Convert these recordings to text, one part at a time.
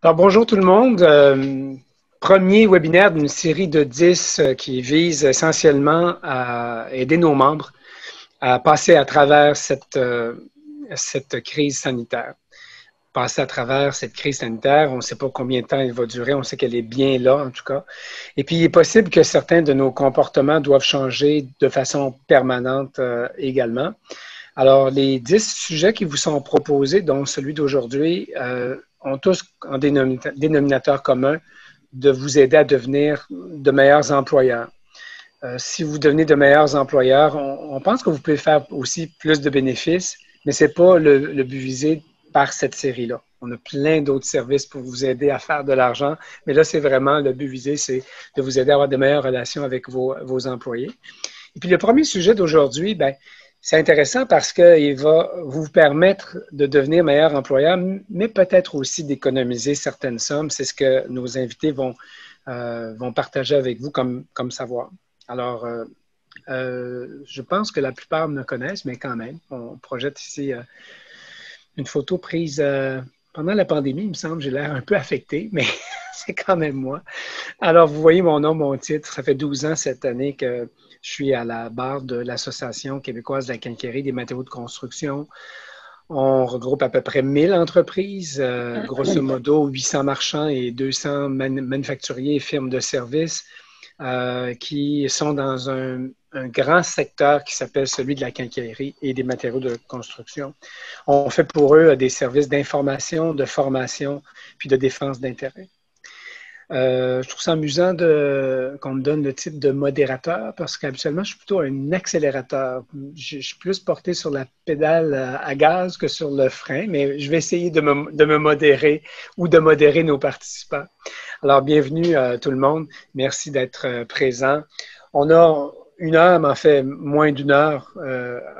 Alors, bonjour tout le monde. Premier webinaire d'une série de 10 qui vise essentiellement à aider nos membres à passer à travers cette crise sanitaire. Passer à travers cette crise sanitaire, on ne sait pas combien de temps elle va durer, on sait qu'elle est bien là en tout cas. Et puis, il est possible que certains de nos comportements doivent changer de façon permanente également. Alors, les 10 sujets qui vous sont proposés, dont celui d'aujourd'hui, ont tous un dénominateur commun de vous aider à devenir de meilleurs employeurs. Si vous devenez de meilleurs employeurs, on pense que vous pouvez faire aussi plus de bénéfices, mais ce n'est pas le but visé par cette série-là. On a plein d'autres services pour vous aider à faire de l'argent, mais là, c'est vraiment le but visé, c'est de vous aider à avoir de meilleures relations avec vos employés. Et puis, le premier sujet d'aujourd'hui, bien, c'est intéressant parce qu'il va vous permettre de devenir meilleur employeur, mais peut-être aussi d'économiser certaines sommes. C'est ce que nos invités vont partager avec vous comme savoir. Alors, je pense que la plupart me connaissent, mais quand même, on projette ici une photo prise pendant la pandémie, il me semble. J'ai l'air un peu affecté, mais c'est quand même moi. Alors, vous voyez mon nom, mon titre. Ça fait 12 ans cette année que je suis à la barre de l'Association québécoise de la quincaillerie des matériaux de construction. On regroupe à peu près 1000 entreprises, grosso modo 800 marchands et 200 manufacturiers et firmes de services qui sont dans un grand secteur qui s'appelle celui de la quincaillerie et des matériaux de construction. On fait pour eux des services d'information, de formation, puis de défense d'intérêt. Je trouve ça amusant qu'on me donne le titre de modérateur parce qu'habituellement, je suis plutôt un accélérateur. Je suis plus porté sur la pédale à gaz que sur le frein, mais je vais essayer de me modérer ou de modérer nos participants. Alors, bienvenue à tout le monde. Merci d'être présent. On a une heure, mais en fait, moins d'une heure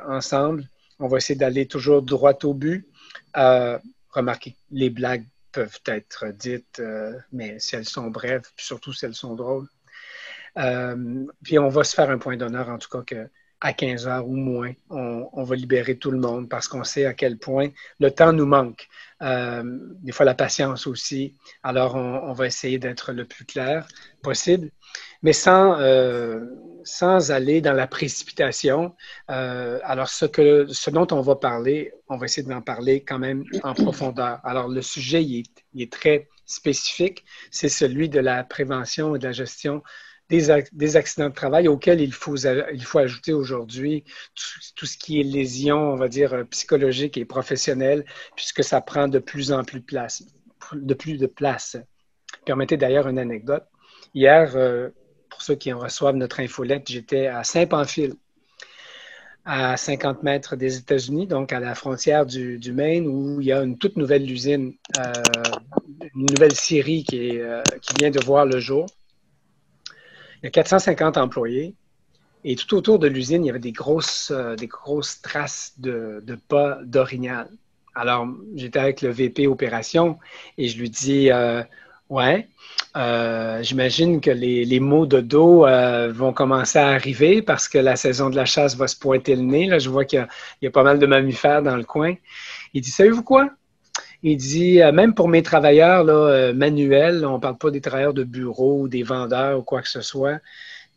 ensemble. On va essayer d'aller toujours droit au but. Remarquez les blagues peuvent être dites, mais si elles sont brèves, puis surtout si elles sont drôles. Puis on va se faire un point d'honneur, en tout cas, qu'à 15 heures ou moins, on va libérer tout le monde parce qu'on sait à quel point le temps nous manque. Des fois, la patience aussi. Alors, on va essayer d'être le plus clair possible, mais sans aller dans la précipitation. Alors, ce dont on va parler, on va essayer d'en parler quand même en profondeur. Alors, le sujet, il est très spécifique. C'est celui de la prévention et de la gestion des accidents de travail auxquels il faut ajouter aujourd'hui tout ce qui est lésions, on va dire, psychologiques et professionnelles, puisque ça prend de plus en plus de place. Permettez d'ailleurs une anecdote. Hier, pour ceux qui en reçoivent notre infolette, j'étais à Saint-Pamphile, à 50 mètres des États-Unis, donc à la frontière du Maine, où il y a une toute nouvelle usine, une nouvelle scierie qui vient de voir le jour. Il y a 450 employés et tout autour de l'usine, il y avait des grosses traces de pas d'orignal. Alors, j'étais avec le VP Opération et je lui dis ouais, j'imagine que les maux de dos vont commencer à arriver parce que la saison de la chasse va se pointer le nez. Là, je vois qu'il y a pas mal de mammifères dans le coin. Il dit, savez-vous quoi? Il dit, même pour mes travailleurs là, manuels, on ne parle pas des travailleurs de bureau ou des vendeurs ou quoi que ce soit.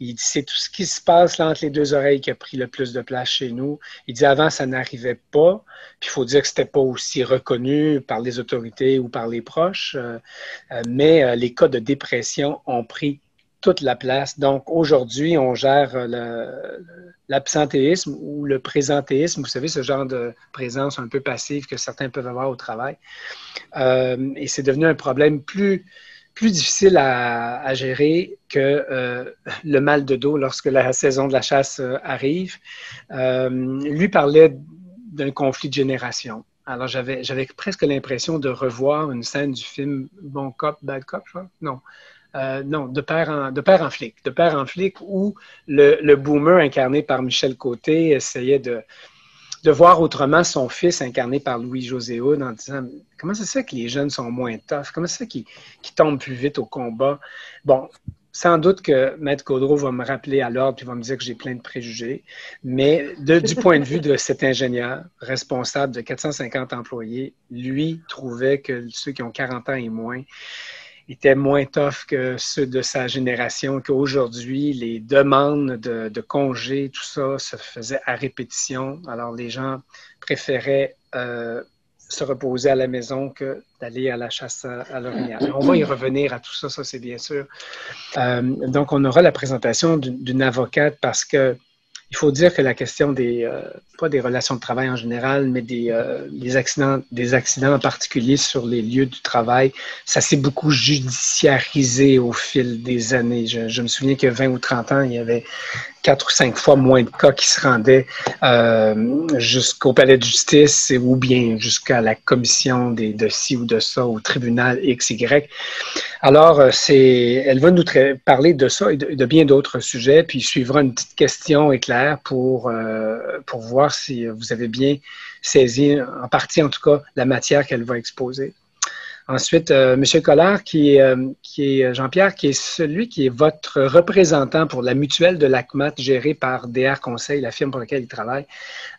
Il dit, c'est tout ce qui se passe là, entre les deux oreilles qui a pris le plus de place chez nous. Il dit, avant, ça n'arrivait pas. Puis il faut dire que ce n'était pas aussi reconnu par les autorités ou par les proches. Mais les cas de dépression ont pris toute la place. Donc, aujourd'hui, on gère l'absentéisme ou le présentéisme. Vous savez, ce genre de présence un peu passive que certains peuvent avoir au travail. Et c'est devenu un problème plus difficile à gérer que le mal de dos lorsque la saison de la chasse arrive. Lui parlait d'un conflit de génération. Alors, j'avais presque l'impression de revoir une scène du film Bon Cop, Bad Cop, je crois. Non. Non, de père en flic, où le boomer incarné par Michel Côté essayait de voir autrement son fils incarné par Louis-José Hood en disant comment c'est ça que les jeunes sont moins tough, comment c'est ça qu'ils tombent plus vite au combat. Bon, sans doute que Maître Gaudreau va me rappeler à l'ordre et va me dire que j'ai plein de préjugés, mais du point de vue de cet ingénieur responsable de 450 employés, lui trouvait que ceux qui ont 40 ans et moins étaient moins tough que ceux de sa génération, qu'aujourd'hui, les demandes de congés, tout ça, se faisait à répétition. Alors, les gens préféraient se reposer à la maison que d'aller à la chasse à l'orignal. On va y revenir à tout ça, ça c'est bien sûr. Donc, on aura la présentation d'une avocate parce que il faut dire que la question pas des relations de travail en général, mais des accidents en particulier sur les lieux du travail, ça s'est beaucoup judiciarisé au fil des années. Je me souviens qu'il y a 20 ou 30 ans, il y avait 4 ou 5 fois moins de cas qui se rendaient jusqu'au palais de justice ou bien jusqu'à la commission de ci ou de ça, au tribunal XY. Alors, elle va nous parler de ça et de bien d'autres sujets, puis il suivra une petite question éclair pour voir si vous avez bien saisi, en partie en tout cas, la matière qu'elle va exposer. Ensuite, M. Collard, qui est Jean-Pierre, qui est celui qui est votre représentant pour la mutuelle de l'ACMAT gérée par DR Conseil, la firme pour laquelle il travaille,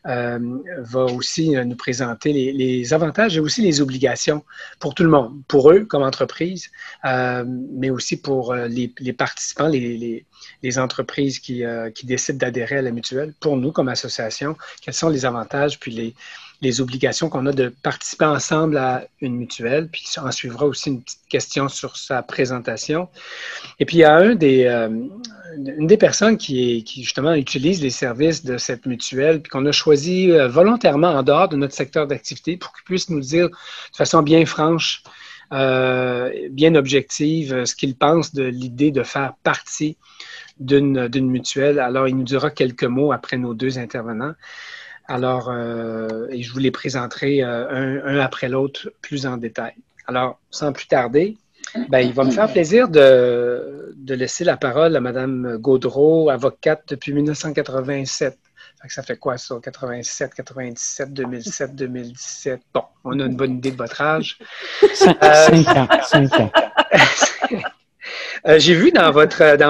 va aussi nous présenter les avantages et aussi les obligations pour tout le monde, pour eux comme entreprise, mais aussi pour les participants, les entreprises qui décident d'adhérer à la mutuelle, pour nous comme association, quels sont les avantages puis les obligations qu'on a de participer ensemble à une mutuelle, puis en suivra aussi une petite question sur sa présentation. Et puis, il y a une des personnes qui justement utilise les services de cette mutuelle, puis qu'on a choisi volontairement en dehors de notre secteur d'activité pour qu'il puisse nous dire de façon bien franche, bien objective, ce qu'il pense de l'idée de faire partie d'une mutuelle. Alors, il nous dira quelques mots après nos deux intervenants. Alors, et je vous les présenterai un après l'autre plus en détail. Alors, sans plus tarder, il va me faire plaisir de laisser la parole à Mme Gaudreau, avocate depuis 1987. Ça fait quoi ça? 87, 97, 2007, 2017. Bon, on a une bonne idée de votre âge. 5 ans. 5 ans. J'ai vu dans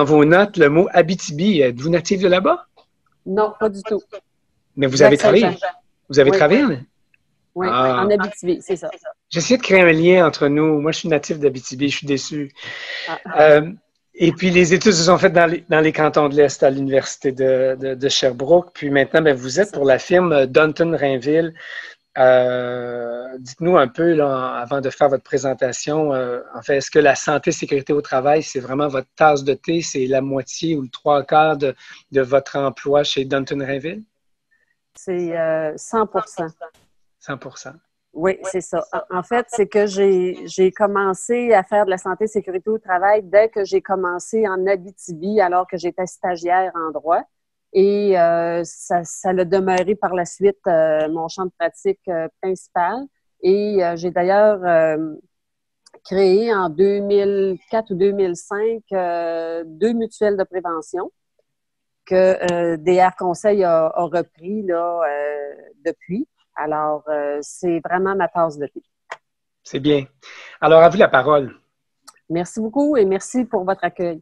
vos notes le mot Abitibi. Êtes-vous natif de là-bas? Non, pas du tout. Mais vous avez travaillé? Vous avez travaillé? Oui, en Abitibi, c'est ça. J'essaie de créer un lien entre nous. Moi, je suis natif d'Abitibi, je suis déçu. Et puis, les études se sont faites dans les cantons de l'Est à l'Université de Sherbrooke. Puis maintenant, vous êtes pour la firme Dunton Rainville. Dites-nous un peu, là, avant de faire votre présentation, en fait, est-ce que la santé et sécurité au travail, c'est vraiment votre tasse de thé? C'est la moitié ou le 3/4 de votre emploi chez Dunton Rainville? C'est 100%. 100%. Oui, c'est ça. En fait, c'est que j'ai commencé à faire de la santé et sécurité au travail dès que j'ai commencé en Abitibi, alors que j'étais stagiaire en droit. Et ça l'a demeuré par la suite mon champ de pratique principal. Et j'ai d'ailleurs créé en 2004 ou 2005 deux mutuelles de prévention que DR Conseil a repris là, depuis. Alors, c'est vraiment ma tasse de thé. C'est bien. Alors, à vous la parole. Merci beaucoup et merci pour votre accueil.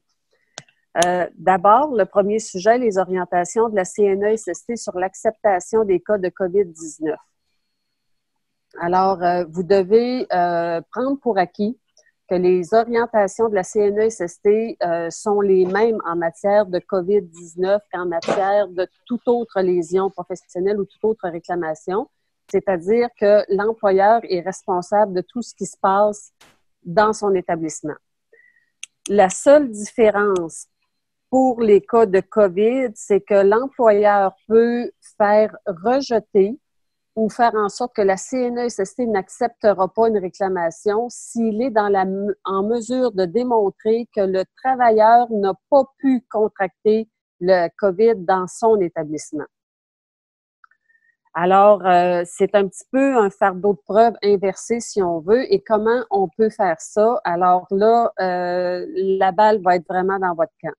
D'abord, le premier sujet, les orientations de la CNESST sur l'acceptation des cas de COVID-19. Alors, vous devez prendre pour acquis que les orientations de la CNESST sont les mêmes en matière de COVID-19 qu'en matière de toute autre lésion professionnelle ou toute autre réclamation. C'est-à-dire que l'employeur est responsable de tout ce qui se passe dans son établissement. La seule différence pour les cas de COVID, c'est que l'employeur peut faire rejeter ou faire en sorte que la CNESST n'acceptera pas une réclamation s'il est en mesure de démontrer que le travailleur n'a pas pu contracter le COVID dans son établissement. Alors, c'est un petit peu un fardeau de preuve inversé, si on veut. Et comment on peut faire ça? Alors là, la balle va être vraiment dans votre camp.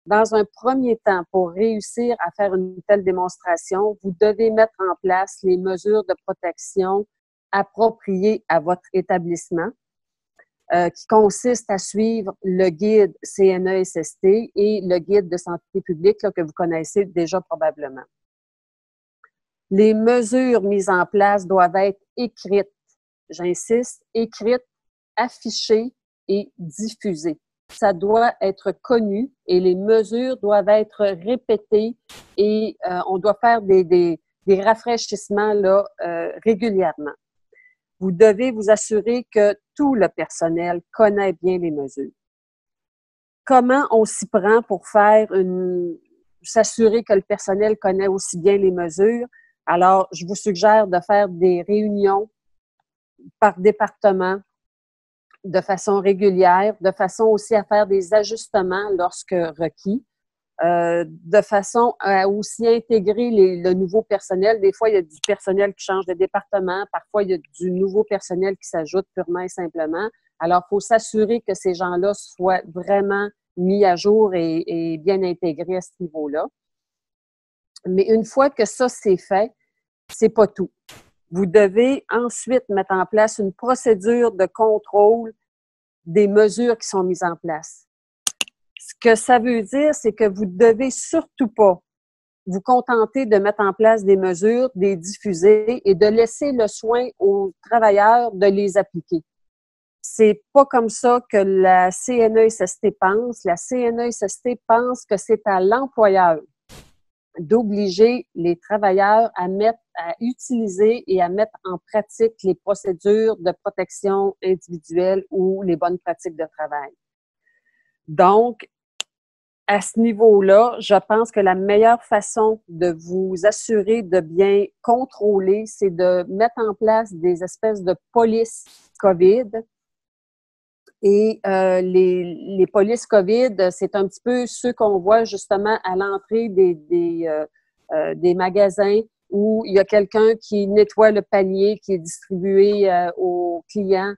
Dans un premier temps, pour réussir à faire une telle démonstration, vous devez mettre en place les mesures de protection appropriées à votre établissement. qui consiste à suivre le guide CNESST et le guide de santé publique là, que vous connaissez déjà probablement. Les mesures mises en place doivent être écrites, j'insiste, écrites, affichées et diffusées. Ça doit être connu et les mesures doivent être répétées et on doit faire des rafraîchissements là, régulièrement. Vous devez vous assurer que tout le personnel connaît bien les mesures. Comment on s'y prend pour s'assurer que le personnel connaît aussi bien les mesures? Alors, je vous suggère de faire des réunions par département de façon régulière, de façon aussi à faire des ajustements lorsque requis, de façon à aussi intégrer le nouveau personnel. Des fois, il y a du personnel qui change de département, parfois, il y a du nouveau personnel qui s'ajoute purement et simplement. Alors, il faut s'assurer que ces gens-là soient vraiment mis à jour et bien intégrés à ce niveau-là. Mais une fois que ça, c'est fait, c'est pas tout. Vous devez ensuite mettre en place une procédure de contrôle des mesures qui sont mises en place. Ce que ça veut dire, c'est que vous ne devez surtout pas vous contenter de mettre en place des mesures, de les diffuser et de laisser le soin aux travailleurs de les appliquer. C'est pas comme ça que la CNESST pense. La CNESST pense que c'est à l'employeur d'obliger les travailleurs à utiliser et à mettre en pratique les procédures de protection individuelle ou les bonnes pratiques de travail. Donc, à ce niveau-là, je pense que la meilleure façon de vous assurer de bien contrôler, c'est de mettre en place des espèces de polices COVID. Et les polices COVID, c'est un petit peu ceux qu'on voit justement à l'entrée des magasins où il y a quelqu'un qui nettoie le panier qui est distribué aux clients.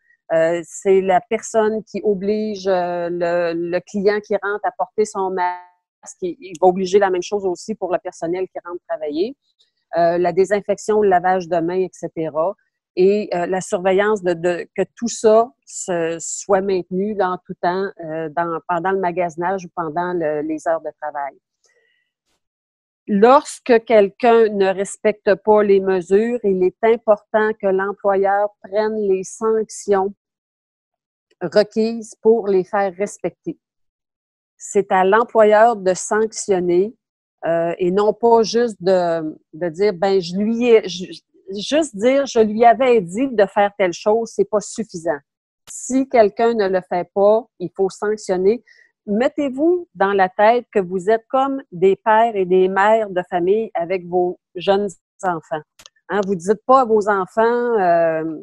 C'est la personne qui oblige le client qui rentre à porter son masque. Il va obliger la même chose aussi pour le personnel qui rentre travailler. La désinfection, le lavage de mains, etc. Et la surveillance que tout ça soit maintenu là, en tout temps pendant le magasinage ou pendant les heures de travail. Lorsque quelqu'un ne respecte pas les mesures, il est important que l'employeur prenne les sanctions requises pour les faire respecter. C'est à l'employeur de sanctionner et non pas juste de dire ben je lui avais dit de faire telle chose, c'est pas suffisant. Si quelqu'un ne le fait pas, il faut sanctionner. Mettez-vous dans la tête que vous êtes comme des pères et des mères de famille avec vos jeunes enfants. Hein, vous ne dites pas à vos enfants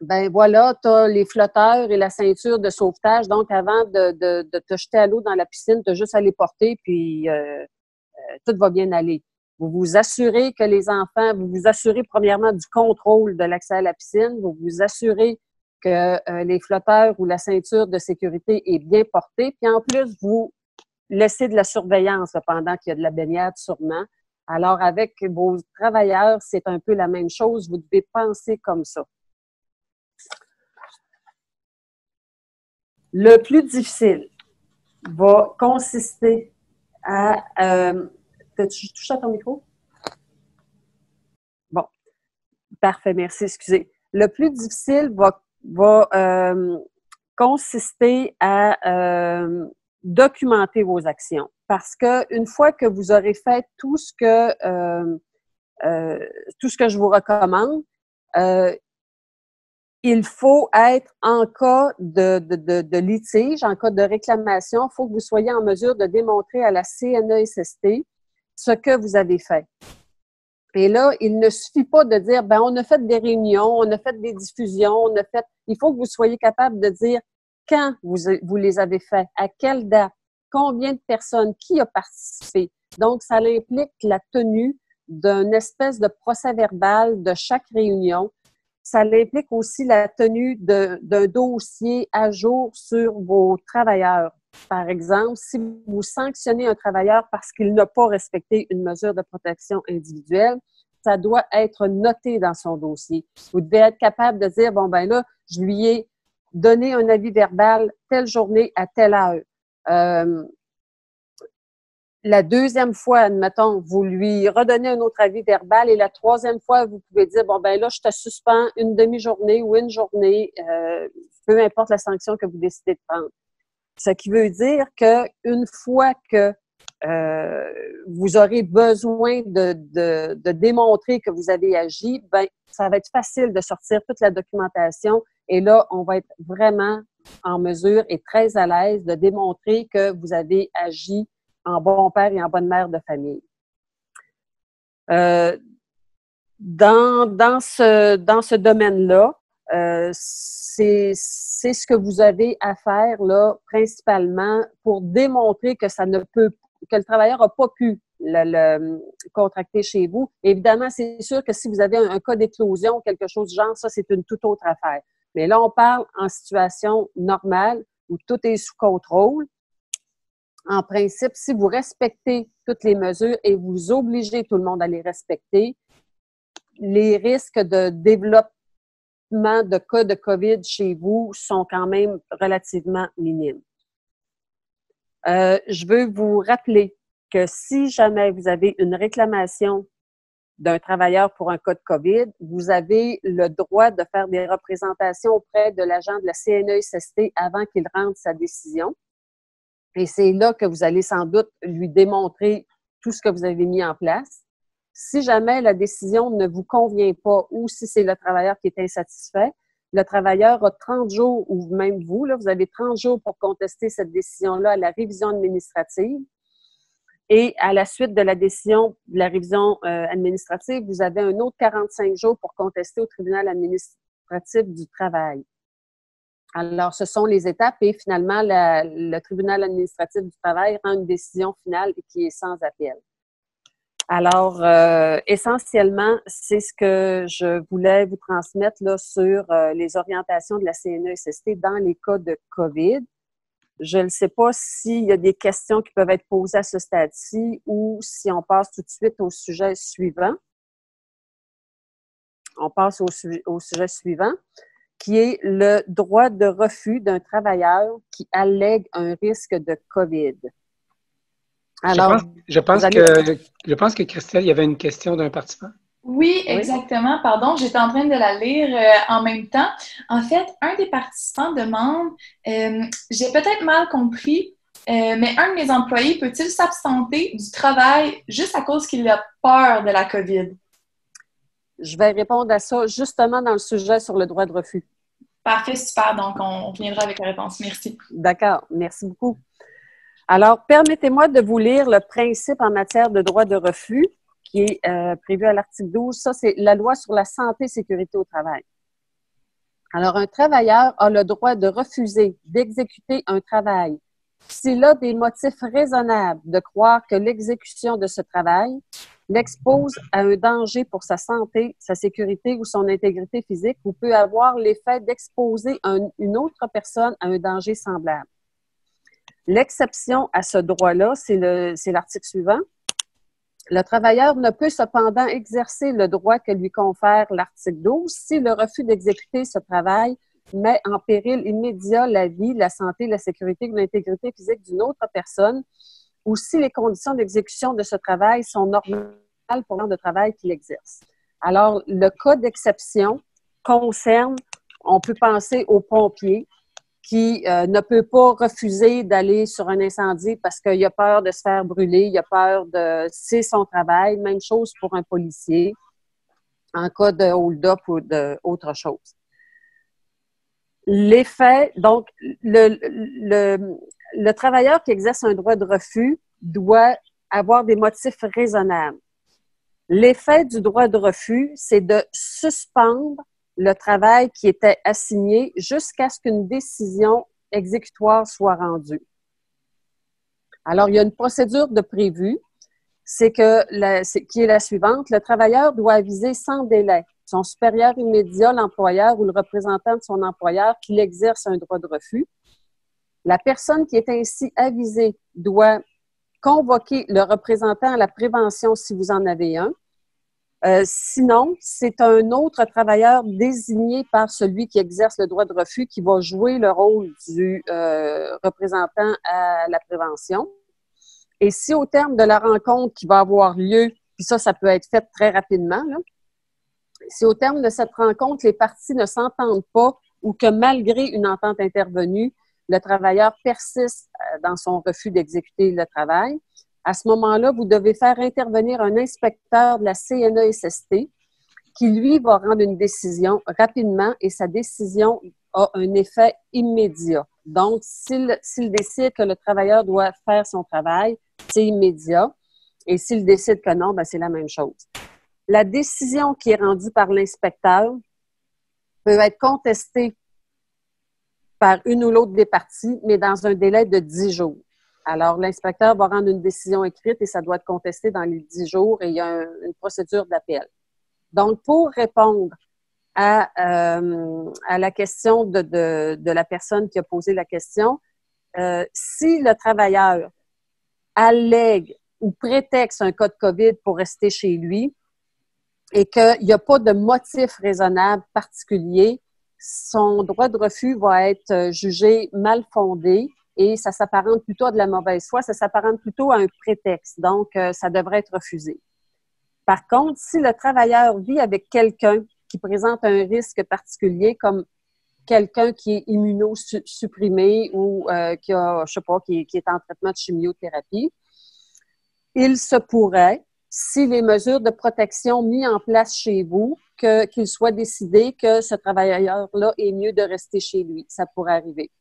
ben voilà, tu as les flotteurs et la ceinture de sauvetage, donc avant de te jeter à l'eau dans la piscine, tu as juste à les porter, puis tout va bien aller. Vous vous assurez que les enfants, vous vous assurez premièrement du contrôle de l'accès à la piscine, vous vous assurez que les flotteurs ou la ceinture de sécurité est bien portée, puis en plus, vous laissez de la surveillance là, pendant qu'il y a de la baignade sûrement. Alors, avec vos travailleurs, c'est un peu la même chose, vous devez penser comme ça. Le plus difficile va consister à... T'as-tu touché à ton micro? Bon, parfait, merci, excusez. Le plus difficile va consister à documenter vos actions. Parce qu'une fois que vous aurez fait tout ce que je vous recommande, il faut être en cas de litige, en cas de réclamation, il faut que vous soyez en mesure de démontrer à la CNESST ce que vous avez fait. Et là, il ne suffit pas de dire, ben, on a fait des réunions, on a fait des diffusions, il faut que vous soyez capable de dire quand vous les avez fait, à quelle date, combien de personnes, qui a participé. Donc, ça implique la tenue d'une espèce de procès-verbal de chaque réunion. Ça implique aussi la tenue d'un dossier à jour sur vos travailleurs. Par exemple, si vous sanctionnez un travailleur parce qu'il n'a pas respecté une mesure de protection individuelle, ça doit être noté dans son dossier. Vous devez être capable de dire, bon, ben là, je lui ai donner un avis verbal telle journée à telle heure. La deuxième fois, admettons, vous lui redonnez un autre avis verbal et la troisième fois, vous pouvez dire, bon, ben là, je te suspends une demi-journée ou une journée, peu importe la sanction que vous décidez de prendre. Ce qui veut dire qu'une fois que vous aurez besoin de démontrer que vous avez agi, ben ça va être facile de sortir toute la documentation et là, on va être vraiment en mesure et très à l'aise de démontrer que vous avez agi en bon père et en bonne mère de famille. Dans ce domaine-là, c'est ce que vous avez à faire là principalement pour démontrer que que le travailleur n'a pas pu le contracter chez vous. Évidemment, c'est sûr que si vous avez un cas d'éclosion ou quelque chose du genre, ça, c'est une toute autre affaire. Mais là, on parle en situation normale où tout est sous contrôle. En principe, si vous respectez toutes les mesures et vous obligez tout le monde à les respecter, les risques de développement de cas de COVID chez vous sont quand même relativement minimes. Je veux vous rappeler que si jamais vous avez une réclamation d'un travailleur pour un cas de COVID, vous avez le droit de faire des représentations auprès de l'agent de la CNESST avant qu'il rende sa décision. Et c'est là que vous allez sans doute lui démontrer tout ce que vous avez mis en place. Si jamais la décision ne vous convient pas ou si c'est le travailleur qui est insatisfait, le travailleur a 30 jours, ou même vous, là, vous avez 30 jours pour contester cette décision-là à la révision administrative. Et à la suite de la décision de la révision administrative, vous avez un autre 45 jours pour contester au tribunal administratif du travail. Alors, ce sont les étapes et finalement, le tribunal administratif du travail rend une décision finale qui est sans appel. Alors, essentiellement, c'est ce que je voulais vous transmettre là, sur les orientations de la CNESST dans les cas de COVID. Je ne sais pas s'il y a des questions qui peuvent être posées à ce stade-ci ou si on passe tout de suite au sujet suivant. On passe au sujet suivant, qui est le droit de refus d'un travailleur qui allègue un risque de COVID. Alors, je pense que Christelle, il y avait une question d'un participant. Oui, exactement. Pardon, j'étais en train de la lire en même temps. En fait, un des participants demande, j'ai peut-être mal compris, mais un de mes employés peut-il s'absenter du travail juste à cause qu'il a peur de la COVID? Je vais répondre à ça justement dans le sujet sur le droit de refus. Parfait, super. Donc, on viendra avec la réponse. Merci. D'accord. Merci beaucoup. Alors, permettez-moi de vous lire le principe en matière de droit de refus qui est prévu à l'article 12. Ça, c'est la loi sur la santé et sécurité au travail. Alors, un travailleur a le droit de refuser d'exécuter un travail s'il a des motifs raisonnables de croire que l'exécution de ce travail l'expose à un danger pour sa santé, sa sécurité ou son intégrité physique ou peut avoir l'effet d'exposer une autre personne à un danger semblable. L'exception à ce droit-là, c'est l'article suivant. Le travailleur ne peut cependant exercer le droit que lui confère l'article 12 si le refus d'exécuter ce travail met en péril immédiat la vie, la santé, la sécurité ou l'intégrité physique d'une autre personne ou si les conditions d'exécution de ce travail sont normales pour le travail qu'il exerce. Alors, le cas d'exception concerne, on peut penser aux pompiers qui ne peut pas refuser d'aller sur un incendie parce qu'il a peur de se faire brûler, il a peur de... C'est son travail. Même chose pour un policier en cas de hold-up ou d'autre chose. L'effet, donc, le travailleur qui exerce un droit de refus doit avoir des motifs raisonnables. L'effet du droit de refus, c'est de suspendre le travail qui était assigné jusqu'à ce qu'une décision exécutoire soit rendue. Alors, il y a une procédure de prévue, qui est la suivante. Le travailleur doit aviser sans délai son supérieur immédiat, l'employeur ou le représentant de son employeur qu'il exerce un droit de refus. La personne qui est ainsi avisée doit convoquer le représentant à la prévention si vous en avez un. Sinon, c'est un autre travailleur désigné par celui qui exerce le droit de refus qui va jouer le rôle du représentant à la prévention. Et si au terme de la rencontre qui va avoir lieu, puis ça peut être fait très rapidement, là, si au terme de cette rencontre, les parties ne s'entendent pas ou que malgré une entente intervenue, le travailleur persiste dans son refus d'exécuter le travail, à ce moment-là, vous devez faire intervenir un inspecteur de la CNESST qui, lui, va rendre une décision rapidement et sa décision a un effet immédiat. Donc, s'il décide que le travailleur doit faire son travail, c'est immédiat. Et s'il décide que non, ben c'est la même chose. La décision qui est rendue par l'inspecteur peut être contestée par une ou l'autre des parties, mais dans un délai de 10 jours. Alors, l'inspecteur va rendre une décision écrite et ça doit être contesté dans les 10 jours et il y a une procédure d'appel. Donc, pour répondre à la question de la personne qui a posé la question, si le travailleur allègue ou prétexte un cas de COVID pour rester chez lui et qu'il n'y a pas de motif raisonnable particulier, son droit de refus va être jugé mal fondé et ça s'apparente plutôt à de la mauvaise foi, ça s'apparente plutôt à un prétexte. Donc, ça devrait être refusé. Par contre, si le travailleur vit avec quelqu'un qui présente un risque particulier, comme quelqu'un qui est immunosupprimé ou qui a, je sais pas, qui est en traitement de chimiothérapie, il se pourrait, si les mesures de protection mises en place chez vous, qu'il soit décidé que ce travailleur-là est mieux de rester chez lui. Ça pourrait arriver.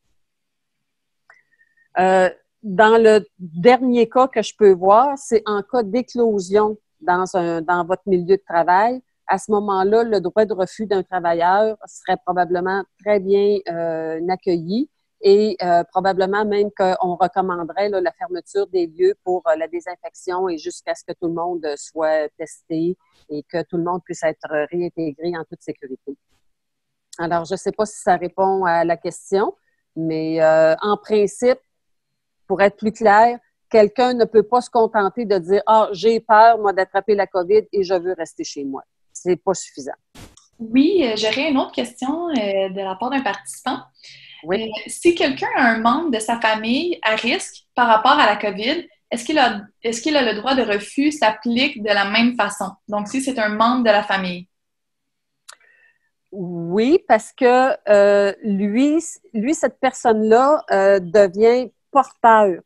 Dans le dernier cas que je peux voir, c'est en cas d'éclosion dans votre milieu de travail. À ce moment-là, le droit de refus d'un travailleur serait probablement très bien accueilli et probablement même qu'on recommanderait la fermeture des lieux pour la désinfection et jusqu'à ce que tout le monde soit testé et que tout le monde puisse être réintégré en toute sécurité. Alors, je ne sais pas si ça répond à la question, mais en principe, pour être plus clair, quelqu'un ne peut pas se contenter de dire « Ah, j'ai peur, moi, d'attraper la COVID et je veux rester chez moi ». C'est pas suffisant. Oui, j'aurais une autre question de la part d'un participant. Oui. Si quelqu'un a un membre de sa famille à risque par rapport à la COVID, est-ce qu'il a le droit de refus s'applique de la même façon? Donc, si c'est un membre de la famille. Oui, parce que lui, cette personne-là devient porteur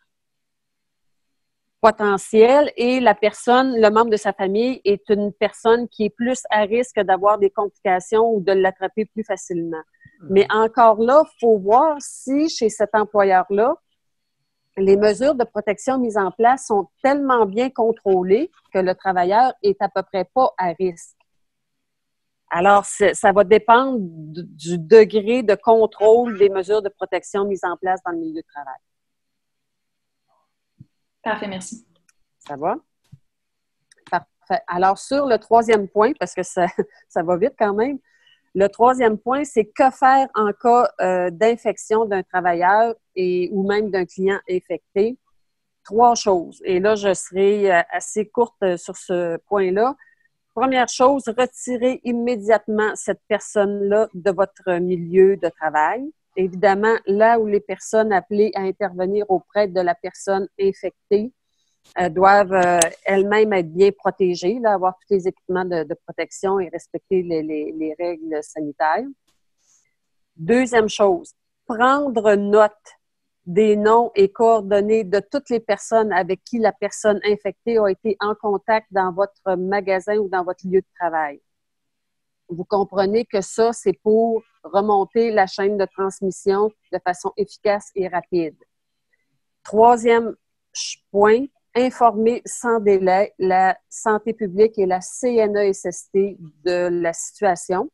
potentiel et le membre de sa famille est une personne qui est plus à risque d'avoir des complications ou de l'attraper plus facilement. Mais encore là, il faut voir si chez cet employeur-là, les mesures de protection mises en place sont tellement bien contrôlées que le travailleur est à peu près pas à risque. Alors, ça va dépendre du degré de contrôle des mesures de protection mises en place dans le milieu de travail. Parfait, merci. Ça va? Parfait. Alors, sur le troisième point, parce que ça va vite quand même, le troisième point, c'est que faire en cas d'infection d'un travailleur ou même d'un client infecté? 3 choses. Et là, je serai assez courte sur ce point-là. Première chose, retirez immédiatement cette personne-là de votre milieu de travail. Évidemment, là où les personnes appelées à intervenir auprès de la personne infectée doivent elles-mêmes être bien protégées, là, avoir tous les équipements de protection et respecter les règles sanitaires. Deuxième chose, prendre note des noms et coordonnées de toutes les personnes avec qui la personne infectée a été en contact dans votre magasin ou dans votre lieu de travail. Vous comprenez que ça, c'est pour remonter la chaîne de transmission de façon efficace et rapide. Troisième point, informer sans délai la santé publique et la CNESST de la situation.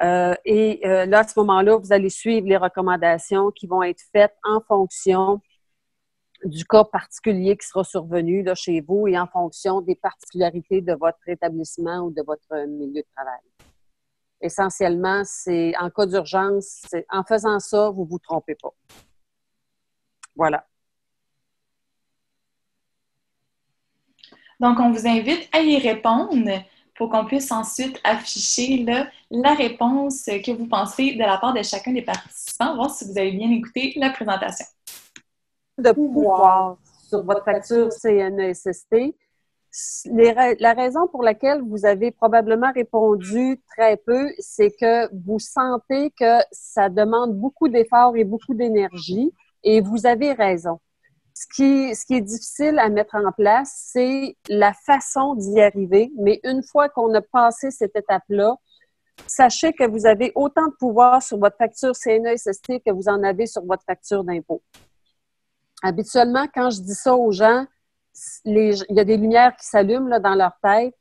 Là, à ce moment-là, vous allez suivre les recommandations qui vont être faites en fonction du cas particulier qui sera survenu là, chez vous et en fonction des particularités de votre établissement ou de votre milieu de travail. Essentiellement, c'est en cas d'urgence, en faisant ça, vous ne vous trompez pas. Voilà. Donc, on vous invite à y répondre. pour qu'on puisse ensuite afficher là, la réponse que vous pensez de la part de chacun des participants, voir si vous avez bien écouté la présentation. De pouvoir sur votre facture CNESST. La raison pour laquelle vous avez probablement répondu très peu, c'est que vous sentez que ça demande beaucoup d'efforts et beaucoup d'énergie, et vous avez raison. Ce qui est difficile à mettre en place, c'est la façon d'y arriver, mais une fois qu'on a passé cette étape-là, sachez que vous avez autant de pouvoir sur votre facture CNESST que vous en avez sur votre facture d'impôt. Habituellement, quand je dis ça aux gens, il y a des lumières qui s'allument là, dans leur tête.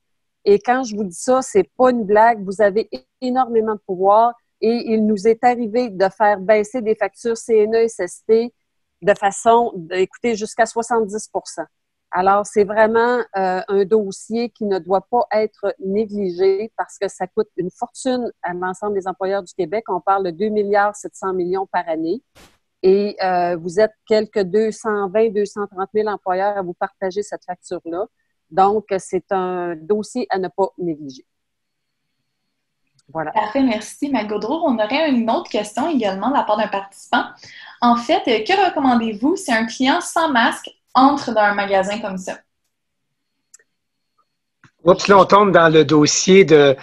Et quand je vous dis ça, c'est pas une blague. Vous avez énormément de pouvoir et il nous est arrivé de faire baisser des factures CNESST de façon, écoutez, jusqu'à 70%. Alors, c'est vraiment un dossier qui ne doit pas être négligé parce que ça coûte une fortune à l'ensemble des employeurs du Québec. On parle de 2,7 milliards par année. Et vous êtes quelques 230 000 employeurs à vous partager cette facture-là. Donc, c'est un dossier à ne pas négliger. Voilà. Parfait, merci, Mme Gaudreau. On aurait une autre question également de la part d'un participant. En fait, que recommandez-vous si un client sans masque entre dans un magasin comme ça? Oups, là, on tombe dans le dossier que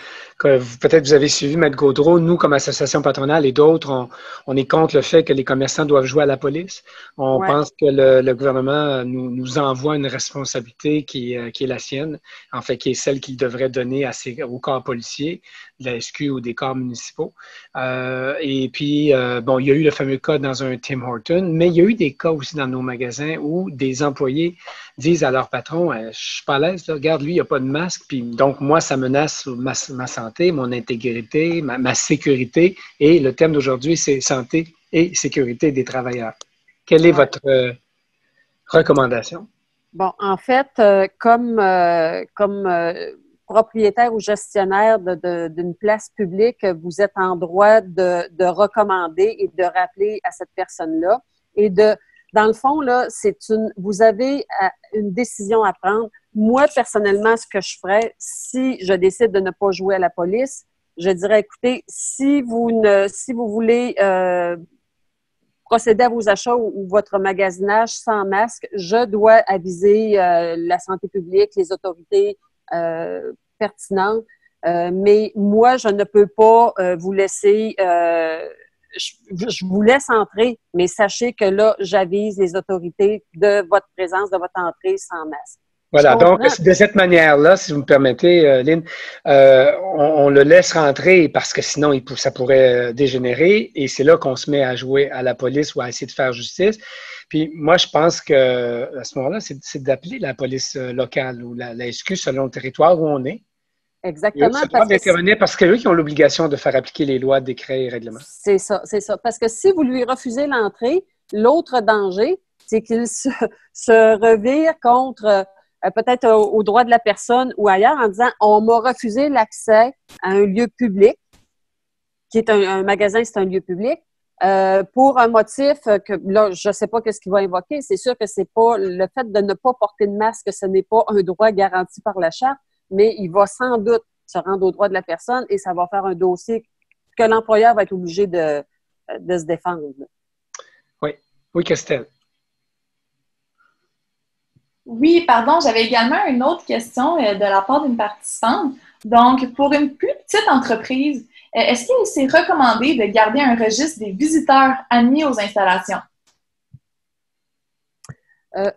peut-être vous avez suivi, M. Gaudreau. Nous, comme association patronale et d'autres, on est contre le fait que les commerçants doivent jouer à la police. On pense que le gouvernement nous envoie une responsabilité qui est la sienne, en fait, qui est celle qu'il devrait donner aux corps policiers, de la SQ ou des corps municipaux. Et puis, bon, il y a eu le fameux cas dans un Tim Hortons, mais il y a eu des cas aussi dans nos magasins où des employés disent à leur patron, je suis pas à l'aise, là, regarde, lui, il n'y a pas de masque, puis donc moi, ça menace ma santé, mon intégrité, ma sécurité, et le thème d'aujourd'hui, c'est santé et sécurité des travailleurs. Quelle est votre recommandation? Bon, en fait, comme propriétaire ou gestionnaire d'une place publique, vous êtes en droit de recommander et de rappeler à cette personne-là et dans le fond, là, vous avez une décision à prendre. Moi, personnellement, ce que je ferais, si je décide de ne pas jouer à la police, je dirais, écoutez, si vous voulez procéder à vos achats ou votre magasinage sans masque, je dois aviser la santé publique, les autorités pertinentes. Mais moi, je ne peux pas vous laisser... je vous laisse entrer, mais sachez que là, j'avise les autorités de votre présence, de votre entrée sans masque. Voilà, donc de cette manière-là, si vous me permettez, Lynn, on le laisse rentrer parce que sinon, ça pourrait dégénérer et c'est là qu'on se met à jouer à la police ou à essayer de faire justice. Puis moi, je pense que à ce moment-là, c'est d'appeler la police locale ou la SQ selon le territoire où on est. Exactement. Parce que eux qui ont l'obligation de faire appliquer les lois, décrets et règlements. C'est ça. Parce que si vous lui refusez l'entrée, l'autre danger, c'est qu'il se revire contre peut-être au droit de la personne ou ailleurs en disant « on m'a refusé l'accès à un lieu public », qui est un magasin, c'est un lieu public, pour un motif que, là, je ne sais pas ce qu'il va invoquer. C'est sûr que c'est pas le fait de ne pas porter de masque, ce n'est pas un droit garanti par la Charte, mais il va sans doute se rendre au droit de la personne et ça va faire un dossier que l'employeur va être obligé de se défendre. Oui, Christelle. Oui, pardon, j'avais également une autre question de la part d'une participante. Donc, pour une plus petite entreprise, est-ce qu'il s'est recommandé de garder un registre des visiteurs admis aux installations?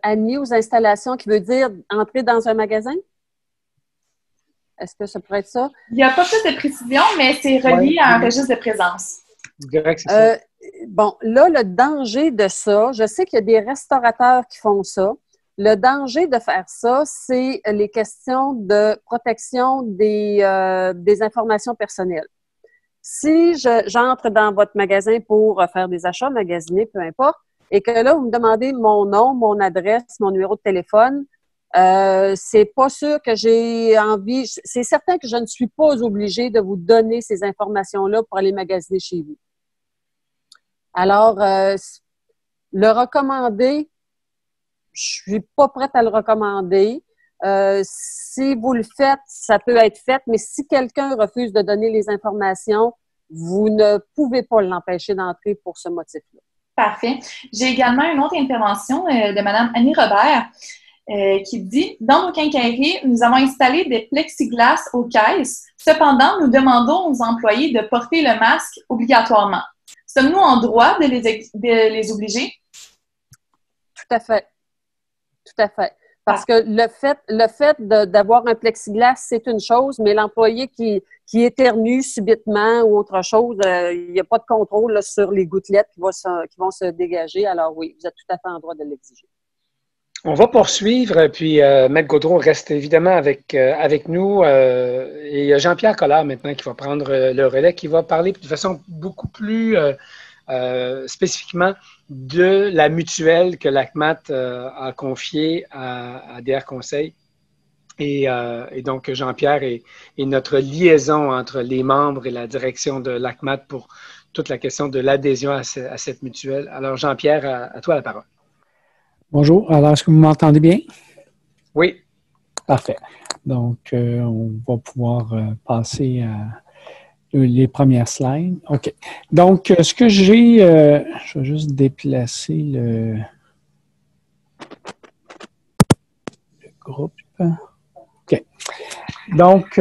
Admis aux installations, qui veut dire entrer dans un magasin? Est-ce que ça pourrait être ça? Il n'y a pas plus de précision, mais c'est relié à un registre de présence. Je dirais que c'est ça. Bon, là, le danger de ça, je sais qu'il y a des restaurateurs qui font ça. Le danger de faire ça, c'est les questions de protection des informations personnelles. Si j'entre dans votre magasin pour faire des achats, magasiner, peu importe, et que là, vous me demandez mon nom, mon adresse, mon numéro de téléphone, c'est pas sûr que j'ai envie. C'est certain que je ne suis pas obligée de vous donner ces informations-là pour aller magasiner chez vous. Alors, le recommander, je suis pas prête à le recommander. Si vous le faites, ça peut être fait, mais si quelqu'un refuse de donner les informations, vous ne pouvez pas l'empêcher d'entrer pour ce motif-là. Parfait. J'ai également une autre intervention de Mme Annie Robert qui dit « Dans nos quincailleries, nous avons installé des plexiglas aux caisses. Cependant, nous demandons aux employés de porter le masque obligatoirement. Sommes-nous en droit de les obliger? » Tout à fait. Tout à fait. Parce que le fait d'avoir un plexiglas, c'est une chose, mais l'employé qui éternue subitement ou autre chose, il n'y a pas de contrôle là, sur les gouttelettes qui vont se dégager. Alors oui, vous êtes tout à fait en droit de l'exiger. On va poursuivre, puis Maître Gaudreau reste évidemment avec nous. Et il y a Jean-Pierre Collard maintenant qui va prendre le relais, qui va parler de façon beaucoup plus spécifiquement de la mutuelle que l'ACMAT a confiée à DR Conseil. Et donc, Jean-Pierre est notre liaison entre les membres et la direction de l'ACMAT pour toute la question de l'adhésion à cette mutuelle. Alors, Jean-Pierre, à toi la parole. Bonjour. Alors, est-ce que vous m'entendez bien? Oui. Parfait. Donc, on va pouvoir passer à les premières slides. OK. Donc, ce que j'ai... je vais juste déplacer le groupe. OK. Donc,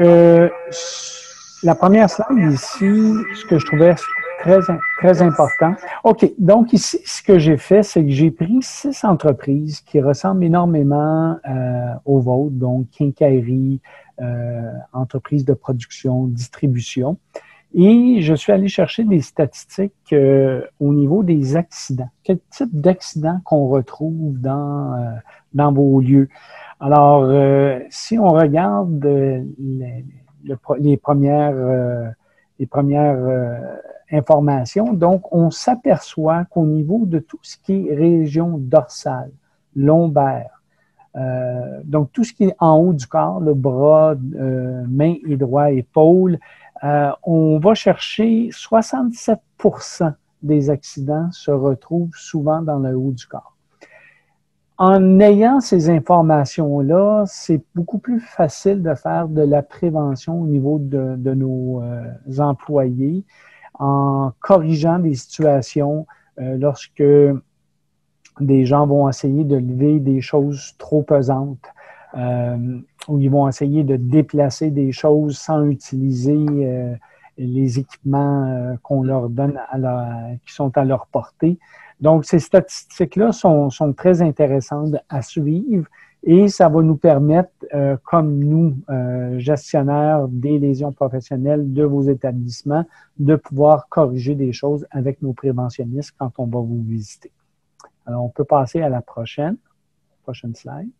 la première slide ici, ce que je trouvais très important. OK. Donc, ici, ce que j'ai fait, c'est que j'ai pris 6 entreprises qui ressemblent énormément aux vôtres, donc quincaillerie, entreprises de production, distribution. Et je suis allé chercher des statistiques au niveau des accidents. Quel type d'accidents qu'on retrouve dans vos lieux? Alors, si on regarde les premières informations, donc on s'aperçoit qu'au niveau de tout ce qui est région dorsale, lombaire, donc tout ce qui est en haut du corps, le bras, main et doigts, épaules, on va chercher 67% des accidents se retrouvent souvent dans le haut du corps. En ayant ces informations-là, c'est beaucoup plus facile de faire de la prévention au niveau de nos employés en corrigeant des situations lorsque des gens vont essayer de lever des choses trop pesantes ou ils vont essayer de déplacer des choses sans utiliser les équipements qu'on leur donne qui sont à leur portée. Donc, ces statistiques-là sont très intéressantes à suivre et ça va nous permettre, comme nous, gestionnaires des lésions professionnelles de vos établissements, de pouvoir corriger des choses avec nos préventionnistes quand on va vous visiter. Alors, on peut passer à la prochaine slide.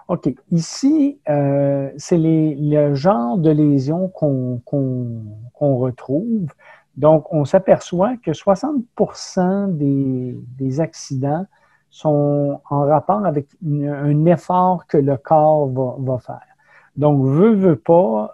OK. Ici, c'est le genre de lésions qu'on retrouve. Donc, on s'aperçoit que 60% des accidents sont en rapport avec un effort que le corps va faire. Donc, veut pas,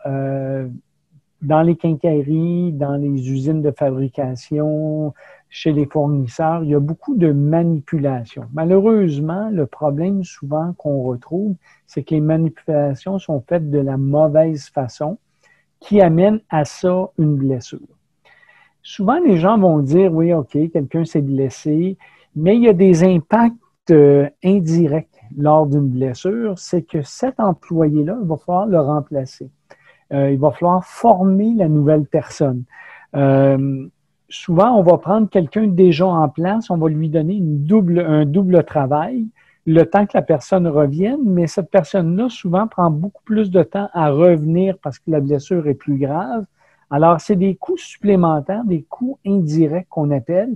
dans les quincailleries, dans les usines de fabrication, chez les fournisseurs, il y a beaucoup de manipulations. Malheureusement, le problème souvent qu'on retrouve, c'est que les manipulations sont faites de la mauvaise façon qui amène à ça une blessure. Souvent, les gens vont dire, oui, OK, quelqu'un s'est blessé, mais il y a des impacts indirects lors d'une blessure, c'est que cet employé-là, il va falloir le remplacer. Il va falloir former la nouvelle personne. Souvent, on va prendre quelqu'un déjà en place, on va lui donner un double travail, le temps que la personne revienne, mais cette personne-là, souvent, prend beaucoup plus de temps à revenir parce que la blessure est plus grave. Alors, c'est des coûts supplémentaires, des coûts indirects qu'on appelle,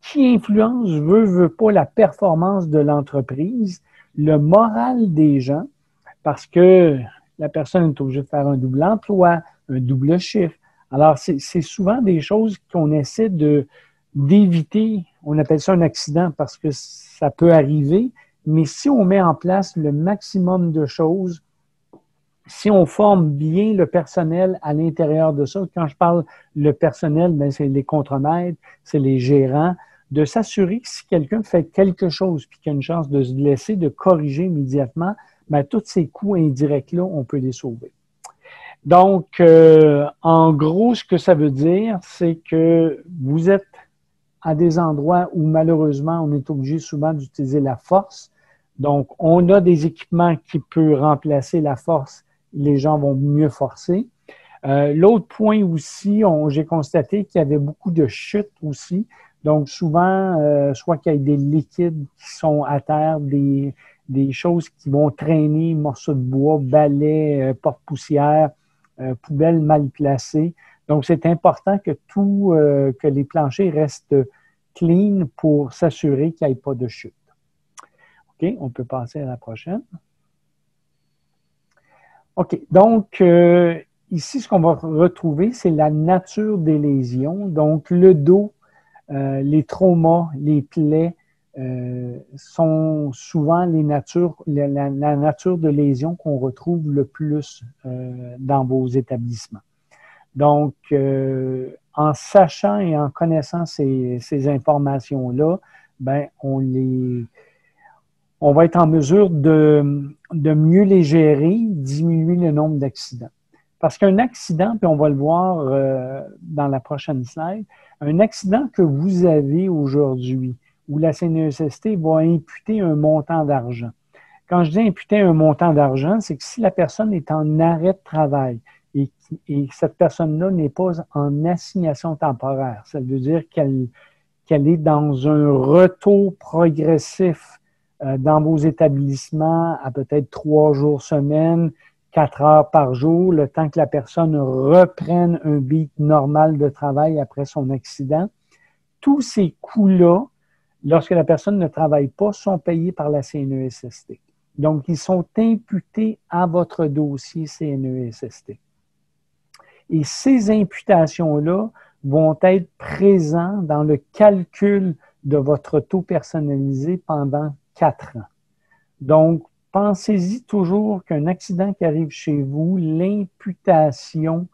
qui influencent, veut pas, la performance de l'entreprise, le moral des gens, parce que la personne est obligée de faire un double emploi, un double chiffre. Alors, c'est souvent des choses qu'on essaie d'éviter. On appelle ça un accident parce que ça peut arriver, mais si on met en place le maximum de choses, si on forme bien le personnel à l'intérieur de ça, quand je parle le personnel, bien, c'est les contremaîtres, c'est les gérants. de s'assurer que si quelqu'un fait quelque chose puis qu'il y a une chance de se blesser, de corriger immédiatement, bien, tous ces coûts indirects-là, on peut les sauver. Donc, en gros, ce que ça veut dire, c'est que vous êtes à des endroits où malheureusement, on est obligé souvent d'utiliser la force. Donc, on a des équipements qui peuvent remplacer la force. Les gens vont mieux forcer. L'autre point aussi, j'ai constaté qu'il y avait beaucoup de chutes aussi. Donc, souvent, soit qu'il y ait des liquides qui sont à terre, des choses qui vont traîner, morceaux de bois, balais, porte-poussière, poubelles mal placées. Donc, c'est important que que les planchers restent clean pour s'assurer qu'il n'y ait pas de chute. OK, on peut passer à la prochaine. OK, donc, ici, ce qu'on va retrouver, c'est la nature des lésions. Donc, le dos, les traumas, les plaies sont souvent la nature de lésions qu'on retrouve le plus dans vos établissements. Donc, en sachant et en connaissant ces informations-là, ben, on va être en mesure de mieux les gérer, diminuer le nombre d'accidents. Parce qu'un accident, puis on va le voir dans la prochaine slide, un accident que vous avez aujourd'hui, où la CNESST va imputer un montant d'argent. Quand je dis imputer un montant d'argent, c'est que si la personne est en arrêt de travail et cette personne-là n'est pas en assignation temporaire, ça veut dire qu'elle est dans un retour progressif dans vos établissements à peut-être 3 jours semaine, 4 heures par jour, le temps que la personne reprenne un beat normal de travail après son accident. Tous ces coûts-là, lorsque la personne ne travaille pas, sont payés par la CNESST. Donc, ils sont imputés à votre dossier CNESST. Et ces imputations-là vont être présentes dans le calcul de votre taux personnalisé pendant 4 ans. Donc, pensez-y toujours qu'un accident qui arrive chez vous, l'imputation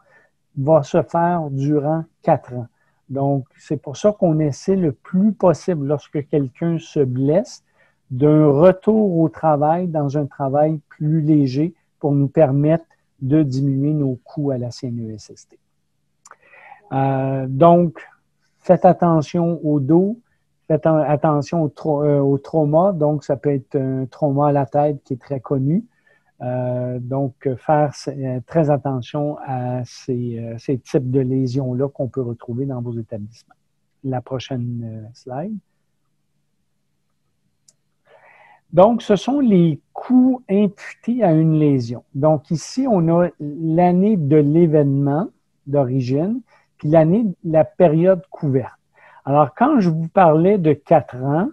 va se faire durant 4 ans. Donc, c'est pour ça qu'on essaie le plus possible, lorsque quelqu'un se blesse, d'un retour au travail dans un travail plus léger pour nous permettre de diminuer nos coûts à la CNESST. Donc, faites attention au dos, faites attention au trauma. Donc, ça peut être un trauma à la tête qui est très connu. Donc, faire très attention à ces types de lésions-là qu'on peut retrouver dans vos établissements. La prochaine slide. Donc, ce sont les coûts imputés à une lésion. Donc, ici, on a l'année de l'événement d'origine, puis la période couverte. Alors, quand je vous parlais de 4 ans,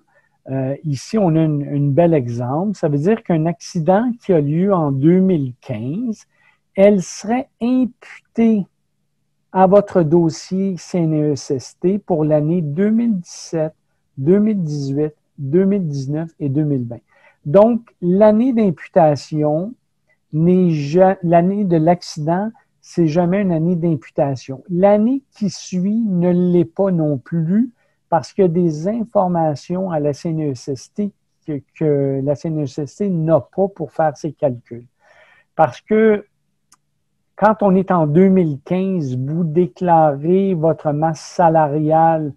ici, on a une belle exemple. Ça veut dire qu'un accident qui a lieu en 2015, elle serait imputée à votre dossier CNESST pour l'année 2017, 2018, 2019 et 2020. Donc, l'année d'imputation, l'année de l'accident, c'est jamais une année d'imputation. L'année qui suit ne l'est pas non plus parce qu'il y a des informations à la CNESST que la CNESST n'a pas pour faire ses calculs. Parce que quand on est en 2015, vous déclarez votre masse salariale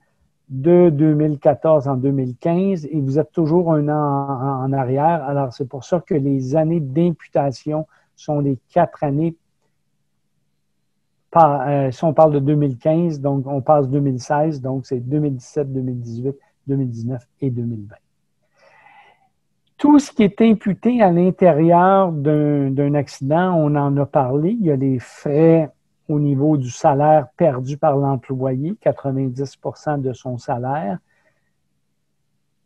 de 2014 en 2015 et vous êtes toujours un an en arrière. Alors, c'est pour ça que les années d'imputation sont les 4 années. Si on parle de 2015, donc on passe 2016, donc c'est 2017, 2018, 2019 et 2020. Tout ce qui est imputé à l'intérieur d'un accident, on en a parlé, il y a les frais au niveau du salaire perdu par l'employé, 90% de son salaire,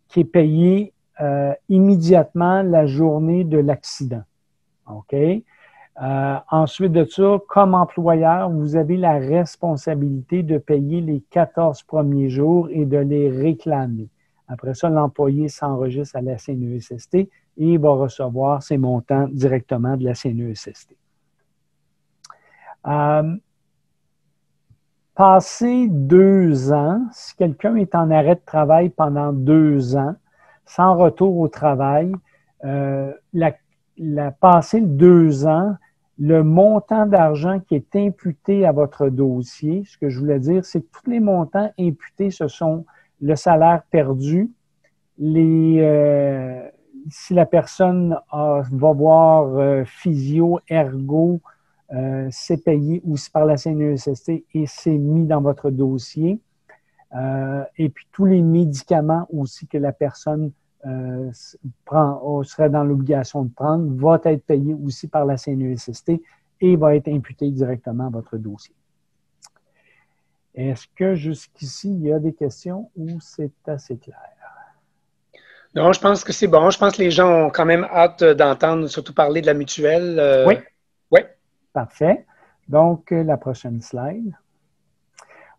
qui est payé immédiatement la journée de l'accident. OK? Ensuite de ça, comme employeur, vous avez la responsabilité de payer les 14 premiers jours et de les réclamer. Après ça, l'employé s'enregistre à la CNESST et il va recevoir ses montants directement de la CNESST. Passé 2 ans, si quelqu'un est en arrêt de travail pendant 2 ans, sans retour au travail, passé 2 ans, le montant d'argent qui est imputé à votre dossier, ce que je voulais dire, c'est que tous les montants imputés, ce sont le salaire perdu, si la personne va voir physio, ergo, c'est payé aussi par la CNESST et c'est mis dans votre dossier. Et puis tous les médicaments aussi que la personne serait dans l'obligation de prendre va être payé aussi par la CNESST et va être imputé directement à votre dossier. Est-ce que jusqu'ici, il y a des questions ou c'est assez clair? Non, je pense que c'est bon. Je pense que les gens ont quand même hâte d'entendre surtout parler de la mutuelle. Oui. Oui. Parfait. Donc, la prochaine slide.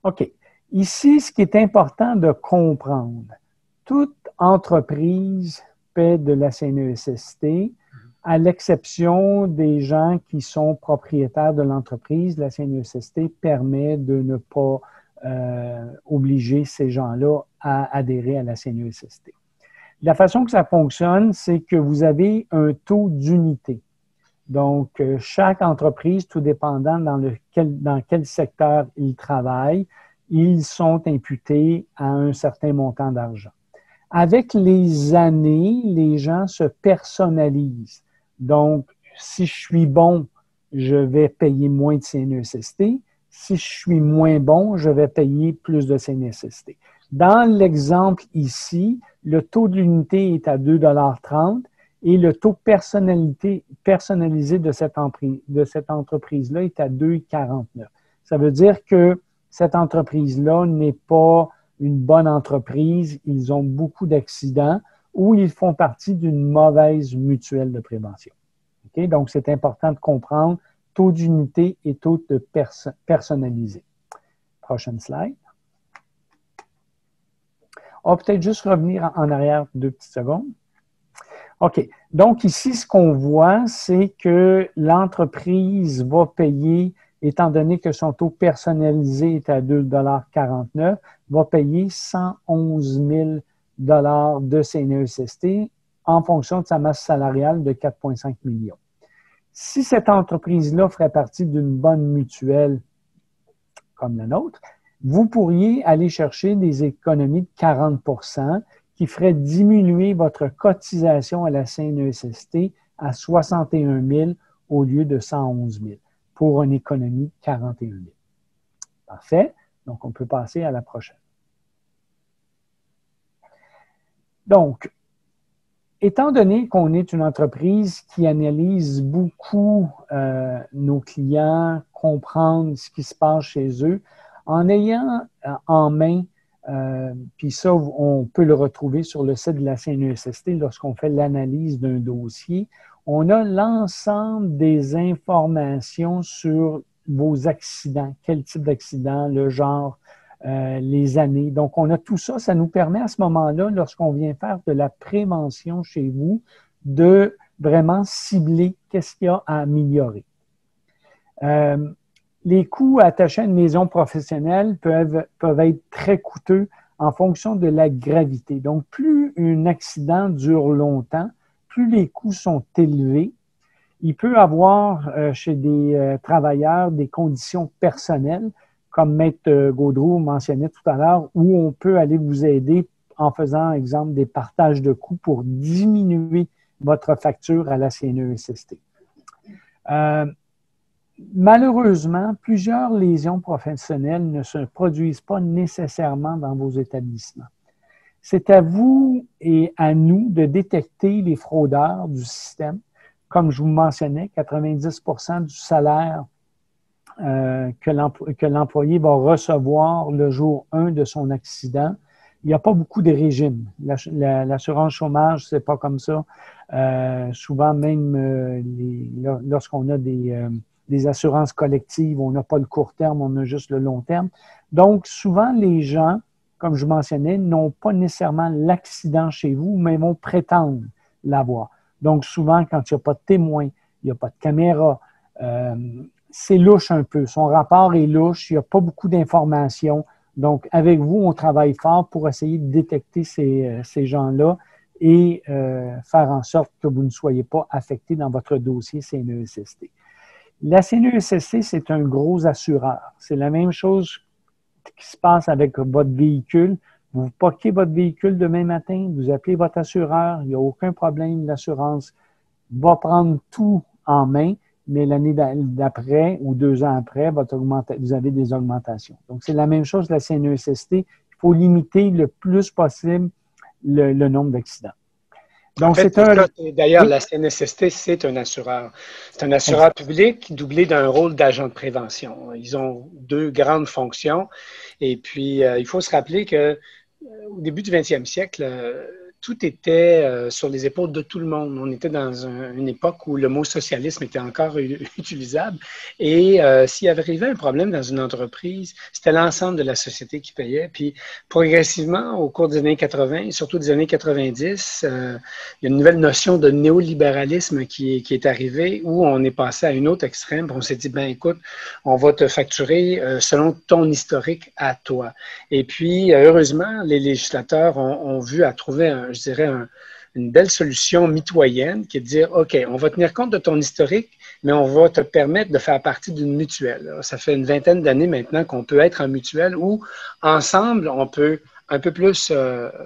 OK. Ici, ce qui est important de comprendre, toute entreprise paie de la CNESST, à l'exception des gens qui sont propriétaires de l'entreprise. La CNESST permet de ne pas obliger ces gens-là à adhérer à la CNESST. La façon que ça fonctionne, c'est que vous avez un taux d'unité. Donc, chaque entreprise, tout dépendant dans quel secteur ils travaillent, ils sont imputés à un certain montant d'argent. Avec les années, les gens se personnalisent. Donc, si je suis bon, je vais payer moins de CNESST. Si je suis moins bon, je vais payer plus de CNESST. Dans l'exemple ici, le taux de l'unité est à 2,30 $ et le taux personnalisé de cette entreprise-là est à 2,49 $. Ça veut dire que cette entreprise-là n'est pas une bonne entreprise. Ils ont beaucoup d'accidents ou ils font partie d'une mauvaise mutuelle de prévention. Okay? Donc, c'est important de comprendre taux d'unité et taux de personnalisé. Prochaine slide. On va peut-être juste revenir en arrière 2 petites secondes. OK. Donc, ici, ce qu'on voit, c'est que l'entreprise va payer, étant donné que son taux personnalisé est à 2,49 $, va payer 111 000 $ de CNESST en fonction de sa masse salariale de 4,5 millions. Si cette entreprise-là ferait partie d'une bonne mutuelle comme la nôtre, vous pourriez aller chercher des économies de 40 % qui feraient diminuer votre cotisation à la CNESST à 61 000 au lieu de 111 000 pour une économie de 41 000. Parfait. Donc, on peut passer à la prochaine. Donc, étant donné qu'on est une entreprise qui analyse beaucoup nos clients, comprendre ce qui se passe chez eux, en ayant en main, puis ça, on peut le retrouver sur le site de la CNESST lorsqu'on fait l'analyse d'un dossier, on a l'ensemble des informations sur vos accidents, quel type d'accident, le genre, les années. Donc, on a tout ça. Ça nous permet à ce moment-là, lorsqu'on vient faire de la prévention chez vous, de vraiment cibler qu'est-ce qu'il y a à améliorer. Les coûts attachés à une maison professionnelle peuvent être très coûteux en fonction de la gravité. Donc, plus un accident dure longtemps, plus les coûts sont élevés. Il peut y avoir chez des travailleurs des conditions personnelles, comme Maître Gaudreau mentionnait tout à l'heure, où on peut aller vous aider en faisant, exemple, des partages de coûts pour diminuer votre facture à la CNESST. Malheureusement, plusieurs lésions professionnelles ne se produisent pas nécessairement dans vos établissements. C'est à vous et à nous de détecter les fraudeurs du système. Comme je vous mentionnais, 90 % du salaire que l'employé va recevoir le jour 1 de son accident. Il n'y a pas beaucoup de régimes. L'assurance chômage, c'est pas comme ça. Souvent, même lorsqu'on a des assurances collectives, on n'a pas le court terme, on a juste le long terme. Donc, souvent, les gens, comme je mentionnais, n'ont pas nécessairement l'accident chez vous, mais vont prétendre l'avoir. Donc, souvent, quand il n'y a pas de témoin, il n'y a pas de caméra, c'est louche un peu. Son rapport est louche. Il n'y a pas beaucoup d'informations. Donc, avec vous, on travaille fort pour essayer de détecter ces gens-là et faire en sorte que vous ne soyez pas affecté dans votre dossier CNESST. La CNESST, c'est un gros assureur. C'est la même chose qui se passe avec votre véhicule. Vous poquez votre véhicule demain matin, vous appelez votre assureur, il n'y a aucun problème. L'assurance va prendre tout en main, mais l'année d'après ou 2 ans après, vous avez des augmentations. Donc, c'est la même chose de la CNESST. Il faut limiter le plus possible le nombre d'accidents. Donc, d'ailleurs, la CNESST, c'est un assureur. C'est un assureur public doublé d'un rôle d'agent de prévention. Ils ont 2 grandes fonctions. Et puis, il faut se rappeler que au début du 20e siècle, tout était sur les épaules de tout le monde. On était dans une époque où le mot socialisme était encore utilisable. Et s'il arrivait un problème dans une entreprise, c'était l'ensemble de la société qui payait. Puis progressivement, au cours des années 80 et surtout des années 90, il y a une nouvelle notion de néolibéralisme qui est arrivée où on est passé à une autre extrême. On s'est dit, ben écoute, on va te facturer selon ton historique à toi. Et puis, heureusement, les législateurs ont vu à trouver une belle solution mitoyenne qui est de dire, OK, on va tenir compte de ton historique, mais on va te permettre de faire partie d'une mutuelle. Ça fait une vingtaine d'années maintenant qu'on peut être en mutuelle où, ensemble, on peut un peu plus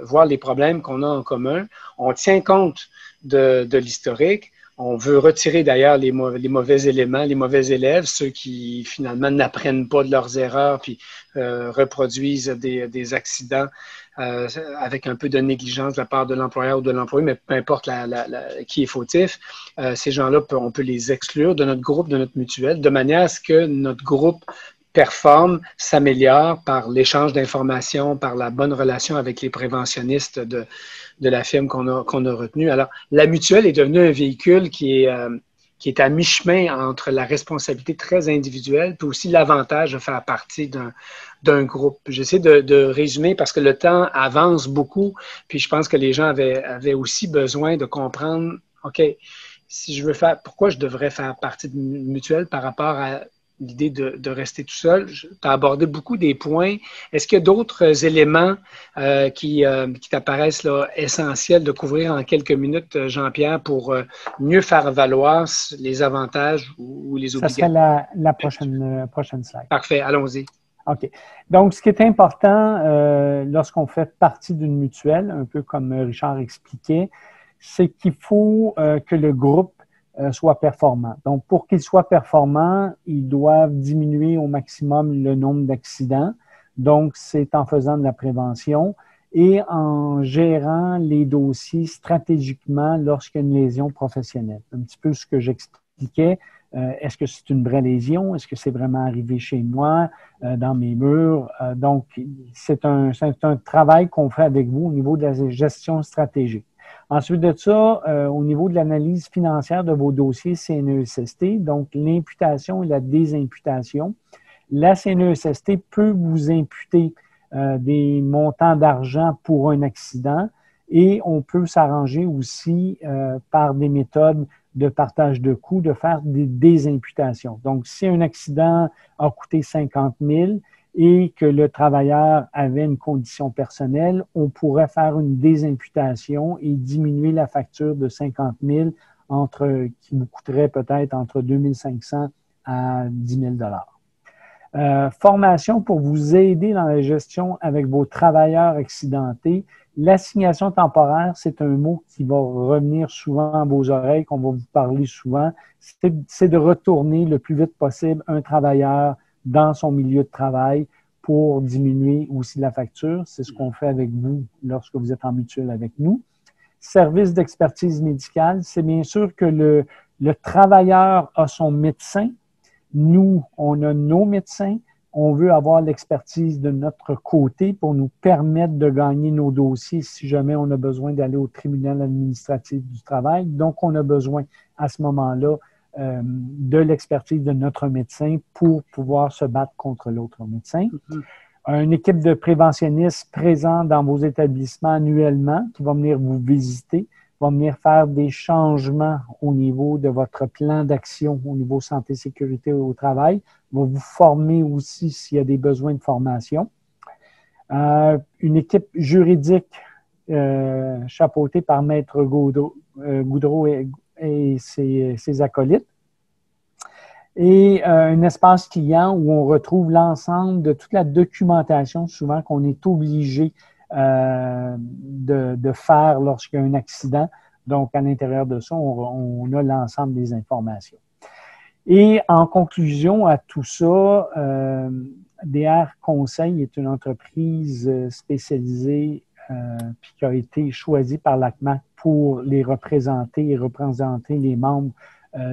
voir les problèmes qu'on a en commun. On tient compte de l'historique. On veut retirer d'ailleurs les mauvais éléments, les mauvais élèves, ceux qui finalement n'apprennent pas de leurs erreurs puis reproduisent des accidents avec un peu de négligence de la part de l'employeur ou de l'employé, mais peu importe qui est fautif. Ces gens-là, on peut les exclure de notre groupe, de notre mutuelle, de manière à ce que notre groupe performe, s'améliore par l'échange d'informations, par la bonne relation avec les préventionnistes de la firme qu'on a retenue. Alors, la mutuelle est devenue un véhicule qui est à mi-chemin entre la responsabilité très individuelle puis aussi l'avantage de faire partie d'un groupe. J'essaie de résumer parce que le temps avance beaucoup, puis je pense que les gens avaient aussi besoin de comprendre, OK, si je veux pourquoi je devrais faire partie d'une mutuelle par rapport à l'idée de rester tout seul. Tu as abordé beaucoup des points. Est-ce qu'il y a d'autres éléments qui t'apparaissent là, essentiels de couvrir en quelques minutes, Jean-Pierre, pour mieux faire valoir les avantages ou les obligations? Ça serait la prochaine slide. Parfait, allons-y. OK. Donc, ce qui est important lorsqu'on fait partie d'une mutuelle, un peu comme Richard expliquait, c'est qu'il faut que le groupe soit performant. Donc, pour qu'il soit performant, ils doivent diminuer au maximum le nombre d'accidents. Donc, c'est en faisant de la prévention et en gérant les dossiers stratégiquement lorsqu'il y a une lésion professionnelle. Un petit peu ce que j'expliquais. Est-ce que c'est une vraie lésion? Est-ce que c'est vraiment arrivé chez moi, dans mes murs? Donc, c'est un travail qu'on fait avec vous au niveau de la gestion stratégique. Ensuite de ça, au niveau de l'analyse financière de vos dossiers CNESST, donc l'imputation et la désimputation, la CNESST peut vous imputer des montants d'argent pour un accident et on peut s'arranger aussi par des méthodes de partage de coûts, de faire des désimputations. Donc, si un accident a coûté 50 000 et que le travailleur avait une condition personnelle, on pourrait faire une désimputation et diminuer la facture de 50 000 qui vous coûterait peut-être entre 2 500 à 10 000 formation pour vous aider dans la gestion avec vos travailleurs accidentés. L'assignation temporaire, c'est un mot qui va revenir souvent à vos oreilles, qu'on va vous parler souvent. C'est de retourner le plus vite possible un travailleur dans son milieu de travail pour diminuer aussi la facture. C'est ce qu'on fait avec vous lorsque vous êtes en mutuelle avec nous. Service d'expertise médicale, c'est bien sûr que le travailleur a son médecin. Nous, on a nos médecins. On veut avoir l'expertise de notre côté pour nous permettre de gagner nos dossiers si jamais on a besoin d'aller au tribunal administratif du travail. Donc, on a besoin à ce moment-là de l'expertise de notre médecin pour pouvoir se battre contre l'autre médecin. Une équipe de préventionnistes présente dans vos établissements annuellement qui va venir vous visiter va venir faire des changements au niveau de votre plan d'action, au niveau santé, sécurité au travail, va vous former aussi s'il y a des besoins de formation. Une équipe juridique chapeautée par Maître Goudreau et ses acolytes. Et un espace client où on retrouve l'ensemble de toute la documentation, souvent qu'on est obligé de faire lorsqu'il y a un accident. Donc, à l'intérieur de ça, on a l'ensemble des informations. Et en conclusion à tout ça, DR Conseil est une entreprise spécialisée puis qui a été choisie par l'ACMAC pour les représenter et représenter les membres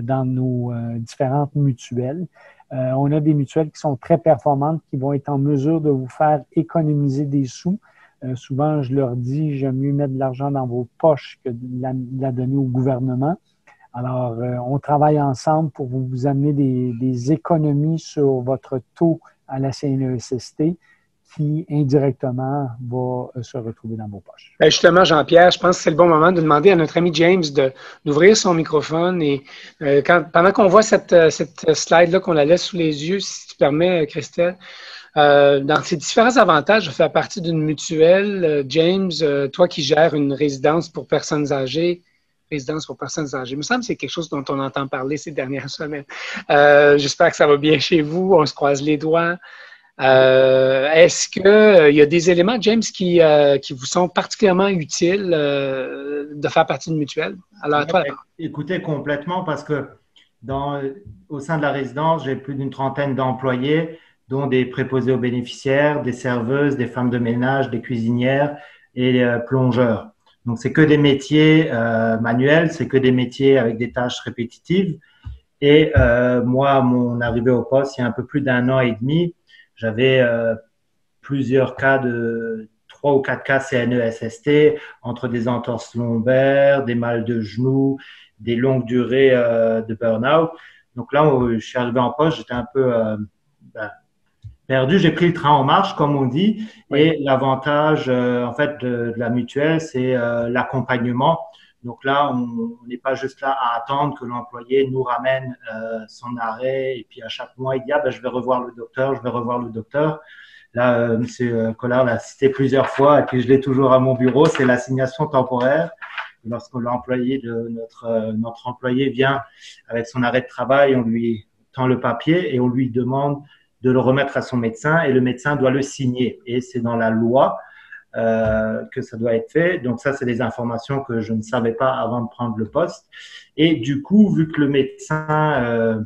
dans nos différentes mutuelles. On a des mutuelles qui sont très performantes, qui vont être en mesure de vous faire économiser des sous. Souvent, je leur dis, j'aime mieux mettre de l'argent dans vos poches que de la donner au gouvernement. Alors, on travaille ensemble pour vous amener des économies sur votre taux à la CNESST qui, indirectement, va se retrouver dans vos poches. Justement, Jean-Pierre, je pense que c'est le bon moment de demander à notre ami James d'ouvrir son microphone. Et pendant qu'on voit cette slide-là, qu'on la laisse sous les yeux, si tu permets, Christelle, dans ces différents avantages de faire partie d'une mutuelle, James, toi qui gères une résidence pour personnes âgées, il me semble que c'est quelque chose dont on entend parler ces dernières semaines. J'espère que ça va bien chez vous. On se croise les doigts. Est-ce qu'il y a des éléments, James, qui vous sont particulièrement utiles de faire partie d'une mutuelle? Alors, toi, écoutez, complètement, parce que au sein de la résidence, j'ai plus d'une trentaine d'employés, dont des préposés aux bénéficiaires, des serveuses, des femmes de ménage, des cuisinières et plongeurs. Donc, c'est que des métiers manuels, c'est que des métiers avec des tâches répétitives. Et moi, à mon arrivée au poste, il y a un peu plus d'un an et demi, j'avais plusieurs cas 3 ou 4 cas CNESST, entre des entorses lombaires, des mal de genoux, des longues durées de burn-out. Donc là, je suis arrivé en poste, j'étais un peu perdu. J'ai pris le train en marche, comme on dit. Oui. Et l'avantage, en fait, de la mutuelle, c'est l'accompagnement. Donc là, on n'est pas juste là à attendre que l'employé nous ramène son arrêt et puis à chaque mois, il dit je vais revoir le docteur, Là, M. Collard l'a cité plusieurs fois et puis je l'ai toujours à mon bureau, c'est l'assignation temporaire. Lorsque l'employé de notre employé vient avec son arrêt de travail, on lui tend le papier et on lui demande de le remettre à son médecin et le médecin doit le signer. Et c'est dans la loi que ça doit être fait. Donc ça, c'est des informations que je ne savais pas avant de prendre le poste. Et du coup, vu que le médecin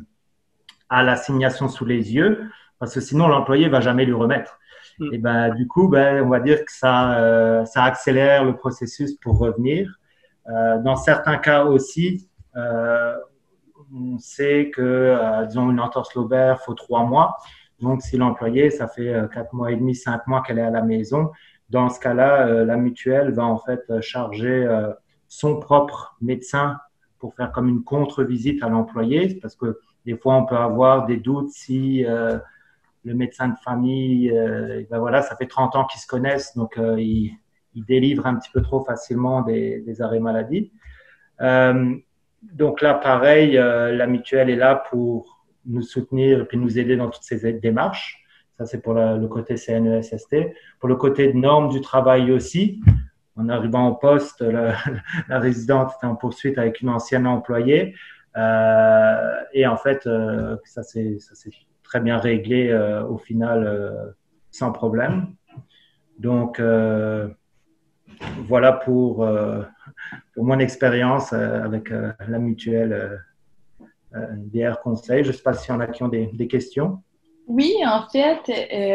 a l'assignation sous les yeux, parce que sinon l'employé va jamais lui remettre. Et du coup, on va dire que ça accélère le processus pour revenir. Dans certains cas aussi, on sait que, disons, une entorse lobaire, faut 3 mois. Donc, si l'employé, ça fait 4 mois et demi, 5 mois qu'elle est à la maison, dans ce cas-là, la mutuelle va en fait charger son propre médecin pour faire comme une contre-visite à l'employé, parce que des fois, on peut avoir des doutes si le médecin de famille, voilà, ça fait 30 ans qu'ils se connaissent, donc il délivre un petit peu trop facilement des arrêts maladie. Donc là, pareil, la mutuelle est là pour nous soutenir et puis nous aider dans toutes ces démarches. Ça, c'est pour le côté CNESST. Pour le côté de normes du travail aussi, en arrivant au poste, la résidente était en poursuite avec une ancienne employée. Et en fait, ça s'est très bien réglé au final sans problème. Donc, voilà pour mon expérience avec la mutuelle DR Conseil. Je ne sais pas s'il y en a qui ont des questions. Oui, en fait,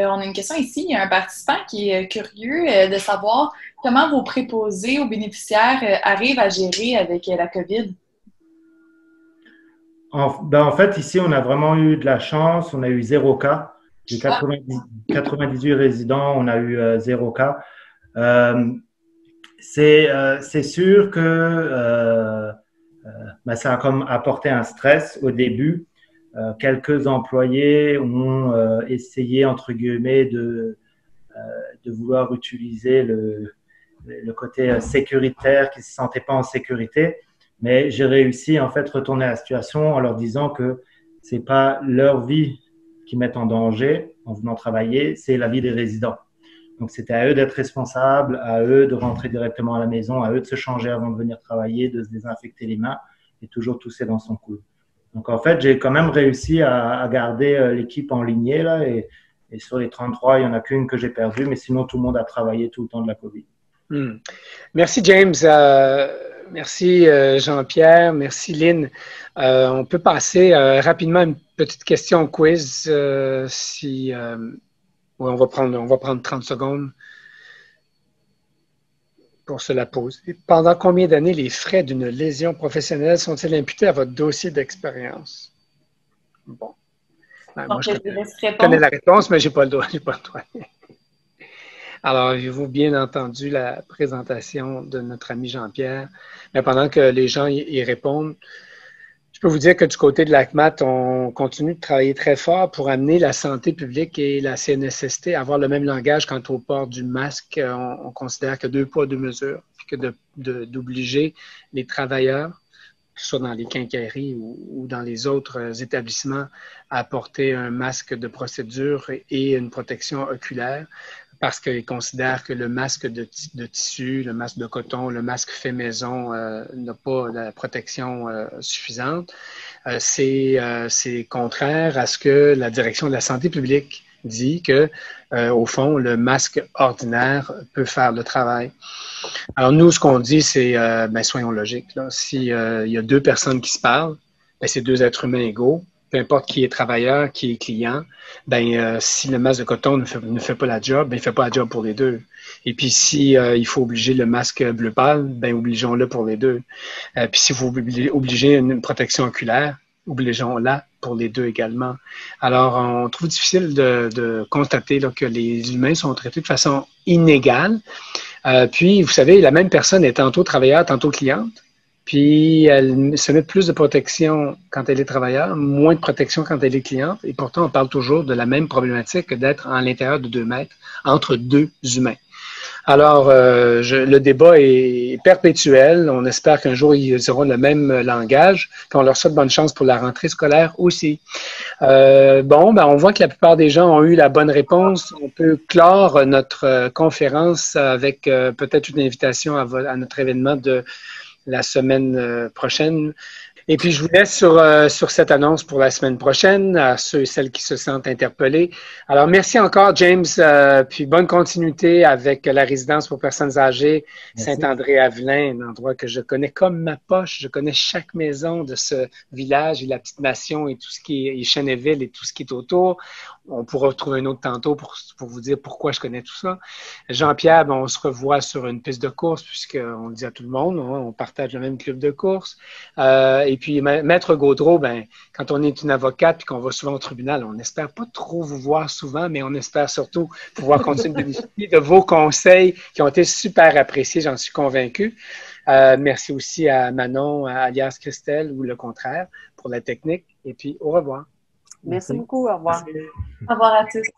on a une question ici. Il y a un participant qui est curieux de savoir comment vos préposés aux bénéficiaires arrivent à gérer avec la COVID. En fait, ici, on a vraiment eu de la chance. On a eu 0 cas. J'ai 98 résidents, on a eu 0 cas. C'est sûr que ça a comme apporté un stress au début. Quelques employés ont essayé, entre guillemets, de vouloir utiliser le côté sécuritaire, qui ne se sentaient pas en sécurité. Mais j'ai réussi en fait retourner la situation en leur disant que c'est pas leur vie qui met en danger en venant travailler, c'est la vie des résidents. Donc c'était à eux d'être responsables, à eux de rentrer directement à la maison, à eux de se changer avant de venir travailler, de se désinfecter les mains et toujours tousser dans son coude. Donc en fait, j'ai quand même réussi à garder l'équipe en lignée là et sur les 33, il n'y en a qu'une que j'ai perdue, mais sinon tout le monde a travaillé tout le temps de la COVID. Merci James. Merci Jean-Pierre, merci Lynn. On peut passer rapidement à une petite question quiz. Oui, on va prendre 30 secondes pour se la poser. Pendant combien d'années les frais d'une lésion professionnelle sont-ils imputés à votre dossier d'expérience? Bon. Moi, je connais la réponse, mais je n'ai pas le droit. Alors, avez-vous bien entendu la présentation de notre ami Jean-Pierre? Mais pendant que les gens y répondent, je peux vous dire que du côté de l'ACMAT, on continue de travailler très fort pour amener la santé publique et la CNSST à avoir le même langage quant au port du masque. On considère que 2 poids, 2 mesures, puis que d'obliger les travailleurs, que ce soit dans les quincailleries ou dans les autres établissements, à porter un masque de procédure et une protection oculaire, parce qu'ils considèrent que le masque de tissu, le masque de coton, le masque fait maison n'a pas la protection suffisante. C'est contraire à ce que la direction de la santé publique dit que, au fond, le masque ordinaire peut faire le travail. Alors nous, ce qu'on dit, c'est, soyons logiques. S'il y a 2 personnes qui se parlent, c'est 2 êtres humains égaux. Peu importe qui est travailleur, qui est client, si le masque de coton ne fait pas la job, il ne fait pas la job pour les 2. Et puis, si il faut obliger le masque bleu pâle, obligeons-le pour les 2. Puis, si vous obligez une protection oculaire, obligeons-la pour les 2 également. Alors, on trouve difficile de constater là, que les humains sont traités de façon inégale. Puis, vous savez, la même personne est tantôt travailleur, tantôt cliente. Puis, elle se met plus de protection quand elle est travailleur, moins de protection quand elle est cliente. Et pourtant, on parle toujours de la même problématique que d'être à l'intérieur de 2 mètres entre 2 humains. Alors, le débat est perpétuel. On espère qu'un jour, ils auront le même langage. Puis on leur souhaite bonne chance pour la rentrée scolaire aussi. On voit que la plupart des gens ont eu la bonne réponse. On peut clore notre conférence avec peut-être une invitation à notre événement de la semaine prochaine. Et puis, je vous laisse sur cette annonce pour la semaine prochaine, à ceux et celles qui se sentent interpellés. Alors, merci encore, James, puis bonne continuité avec la résidence pour personnes âgées Saint-André-Avelin, un endroit que je connais comme ma poche. Je connais chaque maison de ce village et la petite nation et tout ce qui est Cheneville et tout ce qui est autour. On pourra trouver un autre tantôt pour vous dire pourquoi je connais tout ça. Jean-Pierre, on se revoit sur une piste de course puisqu'on le dit à tout le monde, on partage le même club de course. Et puis, Maître Gaudreau, quand on est une avocate et qu'on va souvent au tribunal, on n'espère pas trop vous voir souvent, mais on espère surtout pouvoir continuer de bénéficier de vos conseils qui ont été super appréciés, j'en suis convaincu. Merci aussi à Manon, alias Christelle, ou le contraire, pour la technique. Et puis, au revoir. Merci beaucoup. Au revoir. Au revoir à tous.